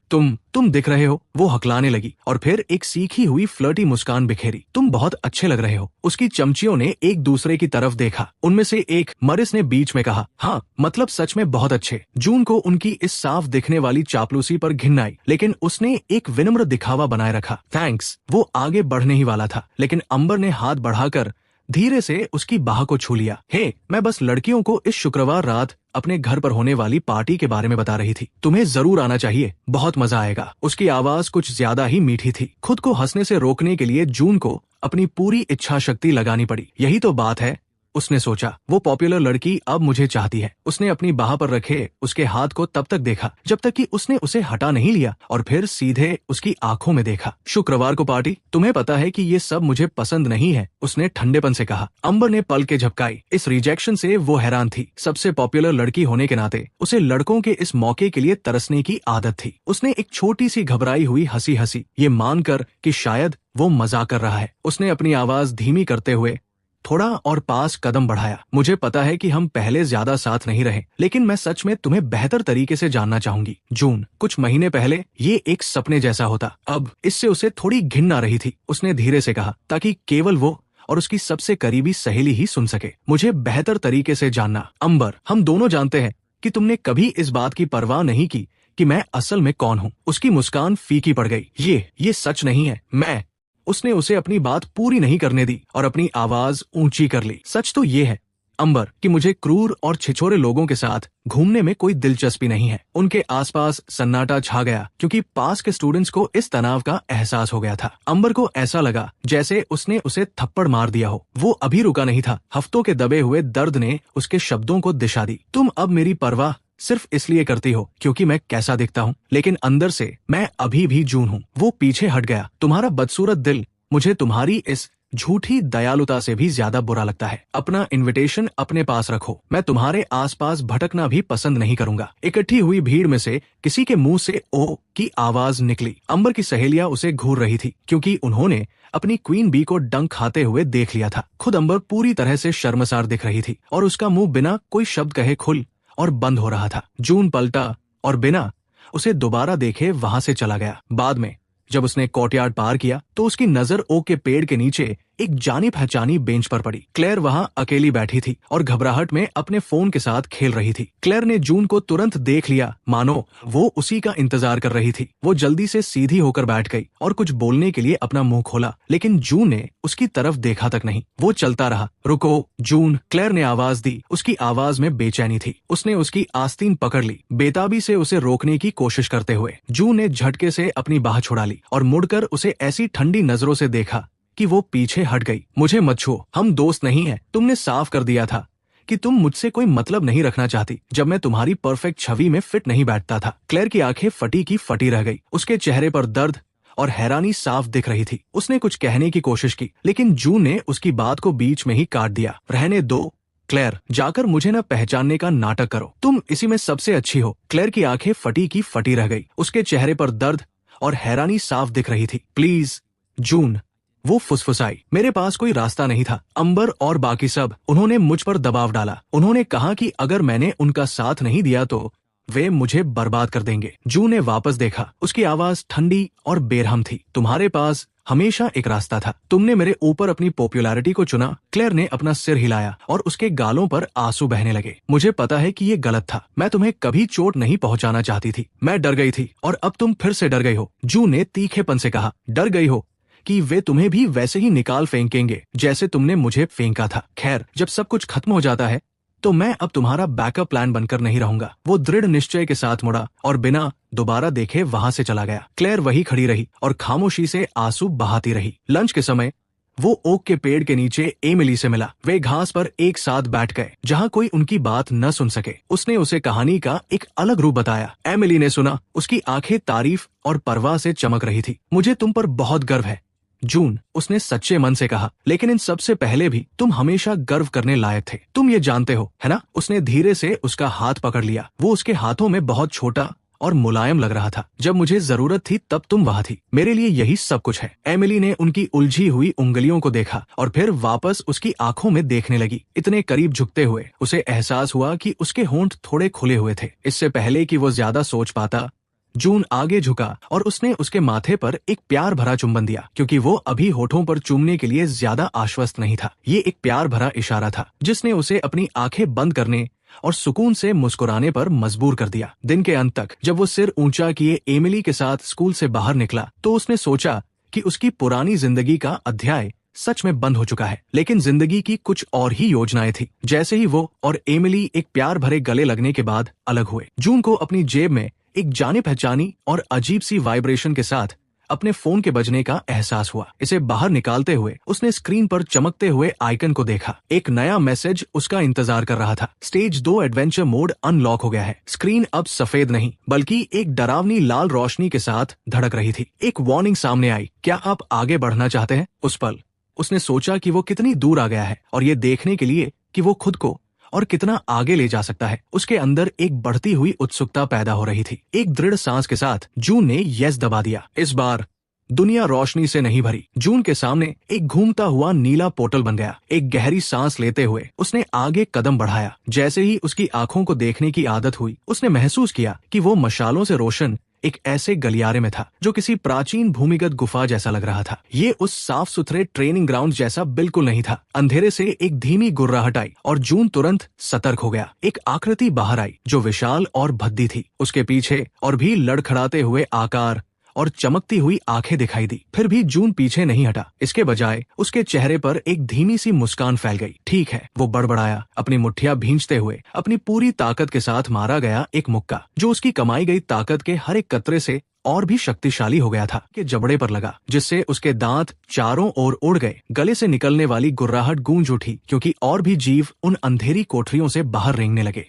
तुम दिख रहे हो, वो हकलाने लगी और फिर एक सीखी हुई फ्लर्टी मुस्कान बिखेरी। तुम बहुत अच्छे लग रहे हो। उसकी चमचियों ने एक दूसरे की तरफ देखा। उनमें से एक, मरिस ने बीच में कहा, हाँ मतलब सच में बहुत अच्छे। जून को उनकी इस साफ दिखने वाली चापलूसी पर घिन आई, लेकिन उसने एक विनम्र दिखावा बनाए रखा। थैंक्स। वो आगे बढ़ने ही वाला था, लेकिन अम्बर ने हाथ बढ़ाकर धीरे से उसकी बाह को छू लिया। हे, मैं बस लड़कियों को इस शुक्रवार रात अपने घर पर होने वाली पार्टी के बारे में बता रही थी। तुम्हें जरूर आना चाहिए, बहुत मजा आएगा। उसकी आवाज कुछ ज्यादा ही मीठी थी। खुद को हंसने से रोकने के लिए जून को अपनी पूरी इच्छा शक्ति लगानी पड़ी। यही तो बात है, उसने सोचा। वो पॉपुलर लड़की अब मुझे चाहती है। उसने अपनी बाह पर रखे उसके हाथ को तब तक देखा जब तक कि उसने उसे हटा नहीं लिया और फिर सीधे उसकी आंखों में देखा। शुक्रवार को पार्टी? तुम्हें पता है कि ये सब मुझे पसंद नहीं है, उसने ठंडेपन से कहा। अम्बर ने पलकें झपकाई। इस रिजेक्शन से वो हैरान थी। सबसे पॉपुलर लड़की होने के नाते उसे लड़कों के इस मौके के लिए तरसने की आदत थी। उसने एक छोटी सी घबराई हुई हंसी हंसी, ये मानकर कि शायद वो मजाक कर रहा है। उसने अपनी आवाज धीमी करते हुए थोड़ा और पास कदम बढ़ाया। मुझे पता है कि हम पहले ज्यादा साथ नहीं रहे, लेकिन मैं सच में तुम्हें बेहतर तरीके से जानना चाहूंगी। जून, कुछ महीने पहले ये एक सपने जैसा होता, अब इससे उसे थोड़ी घिन आ रही थी। उसने धीरे से कहा, ताकि केवल वो और उसकी सबसे करीबी सहेली ही सुन सके। मुझे बेहतर तरीके से जानना। अम्बर, हम दोनों जानते हैं कि तुमने कभी इस बात की परवाह नहीं की कि मैं असल में कौन हूँ। उसकी मुस्कान फीकी पड़ गई। ये सच नहीं है। उसने उसे अपनी बात पूरी नहीं करने दी और अपनी आवाज ऊंची कर ली। सच तो ये है अम्बर कि मुझे क्रूर और छिछोरे लोगों के साथ घूमने में कोई दिलचस्पी नहीं है। उनके आसपास सन्नाटा छा गया क्योंकि पास के स्टूडेंट्स को इस तनाव का एहसास हो गया था। अम्बर को ऐसा लगा जैसे उसने उसे थप्पड़ मार दिया हो। वो अभी रुका नहीं था। हफ्तों के दबे हुए दर्द ने उसके शब्दों को दिशा दी। तुम अब मेरी परवाह सिर्फ इसलिए करती हो क्योंकि मैं कैसा दिखता हूँ, लेकिन अंदर से मैं अभी भी जून हूँ। वो पीछे हट गया। तुम्हारा बदसूरत दिल मुझे तुम्हारी इस झूठी दयालुता से भी ज्यादा बुरा लगता है। अपना इनविटेशन अपने पास रखो। मैं तुम्हारे आसपास भटकना भी पसंद नहीं करूंगा। इकट्ठी हुई भीड़ में से किसी के मुंह से ओ की आवाज निकली। अम्बर की सहेलियां उसे घूर रही थी क्योंकि उन्होंने अपनी क्वीन बी को डंक खाते हुए देख लिया था। खुद अम्बर पूरी तरह से शर्मसार दिख रही थी और उसका मुंह बिना कोई शब्द कहे खुल और बंद हो रहा था। जून पलटा और बिना उसे दोबारा देखे वहां से चला गया। बाद में जब उसने कोर्टयार्ड पार किया तो उसकी नजर ओक के पेड़ के नीचे एक जानी पहचानी बेंच पर पड़ी। क्लेयर वहां अकेली बैठी थी और घबराहट में अपने फोन के साथ खेल रही थी। क्लेयर ने जून को तुरंत देख लिया, मानो वो उसी का इंतजार कर रही थी। वो जल्दी से सीधी होकर बैठ गई और कुछ बोलने के लिए अपना मुंह खोला, लेकिन जून ने उसकी तरफ देखा तक नहीं। वो चलता रहा। रुको जून, क्लेयर ने आवाज दी। उसकी आवाज में बेचैनी थी। उसने उसकी आस्तीन पकड़ ली, बेताबी से उसे रोकने की कोशिश करते हुए। जून ने झटके से अपनी बाह छुड़ा ली और मुड़कर उसे ऐसी ठंडी नजरों से देखा कि वो पीछे हट गई। मुझे मत छुओ, हम दोस्त नहीं हैं। तुमने साफ कर दिया था कि तुम मुझसे कोई मतलब नहीं रखना चाहती जब मैं तुम्हारी परफेक्ट छवि में फिट नहीं बैठता था। क्लेयर की आंखें फटी की फटी रह गई। उसके चेहरे पर दर्द और हैरानी साफ दिख रही थी। उसने कुछ कहने की कोशिश की, लेकिन जून ने उसकी बात को बीच में ही काट दिया। रहने दो क्लेयर, जाकर मुझे न पहचानने का नाटक करो। तुम इसी में सबसे अच्छी हो। क्लेयर की आंखें फटी की फटी रह गई। उसके चेहरे पर दर्द और हैरानी साफ दिख रही थी। प्लीज जून, वो फुसफुसाई। मेरे पास कोई रास्ता नहीं था। अम्बर और बाकी सब, उन्होंने मुझ पर दबाव डाला। उन्होंने कहा कि अगर मैंने उनका साथ नहीं दिया तो वे मुझे बर्बाद कर देंगे। जून ने वापस देखा। उसकी आवाज ठंडी और बेरहम थी। तुम्हारे पास हमेशा एक रास्ता था। तुमने मेरे ऊपर अपनी पॉपुलैरिटी को चुना। क्लेयर ने अपना सिर हिलाया और उसके गालों पर आंसू बहने लगे। मुझे पता है कि ये गलत था। मैं तुम्हें कभी चोट नहीं पहुंचाना चाहती थी। मैं डर गई थी और अब तुम फिर से डर गई हो। जून ने तीखेपन से कहा, डर गई हो कि वे तुम्हें भी वैसे ही निकाल फेंकेंगे जैसे तुमने मुझे फेंका था। खैर, जब सब कुछ खत्म हो जाता है तो मैं अब तुम्हारा बैकअप प्लान बनकर नहीं रहूंगा। वो दृढ़ निश्चय के साथ मुड़ा और बिना दोबारा देखे वहां से चला गया। क्लेयर वही खड़ी रही और खामोशी से आंसू बहाती रही। लंच के समय वो ओक के पेड़ के नीचे एमिली से मिला। वे घास पर एक साथ बैठ गए जहां कोई उनकी बात न सुन सके। उसने उसे कहानी का एक अलग रूप बताया। एमिली ने सुना। उसकी आंखें तारीफ और परवाह से चमक रही थी। मुझे तुम पर बहुत गर्व है जून, उसने सच्चे मन से कहा, लेकिन इन सबसे पहले भी तुम हमेशा गर्व करने लायक थे। तुम ये जानते हो, है ना? उसने धीरे से उसका हाथ पकड़ लिया। वो उसके हाथों में बहुत छोटा और मुलायम लग रहा था। जब मुझे जरूरत थी तब तुम वहां थी। मेरे लिए यही सब कुछ है। एमिली ने उनकी उलझी हुई उंगलियों को देखा और फिर वापस उसकी आंखों में देखने लगी। इतने करीब झुकते हुए उसे एहसास हुआ कि उसके होंठ थोड़े खुले हुए थे। इससे पहले कि वो ज्यादा सोच पाता, जून आगे झुका और उसने उसके माथे पर एक प्यार भरा चुंबन दिया, क्योंकि वो अभी होठों पर चूमने के लिए ज्यादा आश्वस्त नहीं था। ये एक प्यार भरा इशारा था जिसने उसे अपनी आंखें बंद करने और सुकून से मुस्कुराने पर मजबूर कर दिया। दिन के अंत तक जब वो सिर ऊंचा किए एमिली के साथ स्कूल से बाहर निकला तो उसने सोचा कि उसकी पुरानी जिंदगी का अध्याय सच में बंद हो चुका है। लेकिन जिंदगी की कुछ और ही योजनाएं थी। जैसे ही वो और एमिली एक प्यार भरे गले लगने के बाद अलग हुए, जून को अपनी जेब में एक जाने पहचानी और अजीब सी वाइब्रेशन के साथ अपने फोन के बजने का एहसास हुआ। इसे बाहर निकालते हुए उसने स्क्रीन पर चमकते हुए आइकन को देखा। एक नया मैसेज उसका इंतजार कर रहा था। स्टेज 2 एडवेंचर मोड अनलॉक हो गया है। स्क्रीन अब सफेद नहीं बल्कि एक डरावनी लाल रोशनी के साथ धड़क रही थी। एक वार्निंग सामने आई, क्या आप आगे बढ़ना चाहते हैं? उस पल उसने सोचा कि वो कितनी दूर आ गया है और ये देखने के लिए कि वो खुद को और कितना आगे ले जा सकता है। उसके अंदर एक बढ़ती हुई उत्सुकता पैदा हो रही थी। एक दृढ़ सांस के साथ जून ने यस दबा दिया। इस बार दुनिया रोशनी से नहीं भरी। जून के सामने एक घूमता हुआ नीला पोर्टल बन गया। एक गहरी सांस लेते हुए उसने आगे कदम बढ़ाया। जैसे ही उसकी आंखों को देखने की आदत हुई, उसने महसूस किया कि वो मशालों से रोशन एक ऐसे गलियारे में था जो किसी प्राचीन भूमिगत गुफा जैसा लग रहा था। ये उस साफ सुथरे ट्रेनिंग ग्राउंड जैसा बिल्कुल नहीं था। अंधेरे से एक धीमी गुर्राहट आई और जून तुरंत सतर्क हो गया। एक आकृति बाहर आई जो विशाल और भद्दी थी। उसके पीछे और भी लड़खड़ाते हुए आकार और चमकती हुई आंखें दिखाई दी। फिर भी जून पीछे नहीं हटा। इसके बजाय उसके चेहरे पर एक धीमी सी मुस्कान फैल गई। ठीक है, वो बड़बड़ाया, अपनी मुट्ठियां भींचते हुए अपनी पूरी ताकत के साथ मारा गया एक मुक्का जो उसकी कमाई गई ताकत के हर एक कतरे से और भी शक्तिशाली हो गया था। के जबड़े पर लगा, जिससे उसके दांत चारों ओर उड़ गए। गले से निकलने वाली गुर्राहट गूंज उठी, क्योंकि और भी जीव उन अंधेरी कोठरियों से बाहर रेंगने लगे।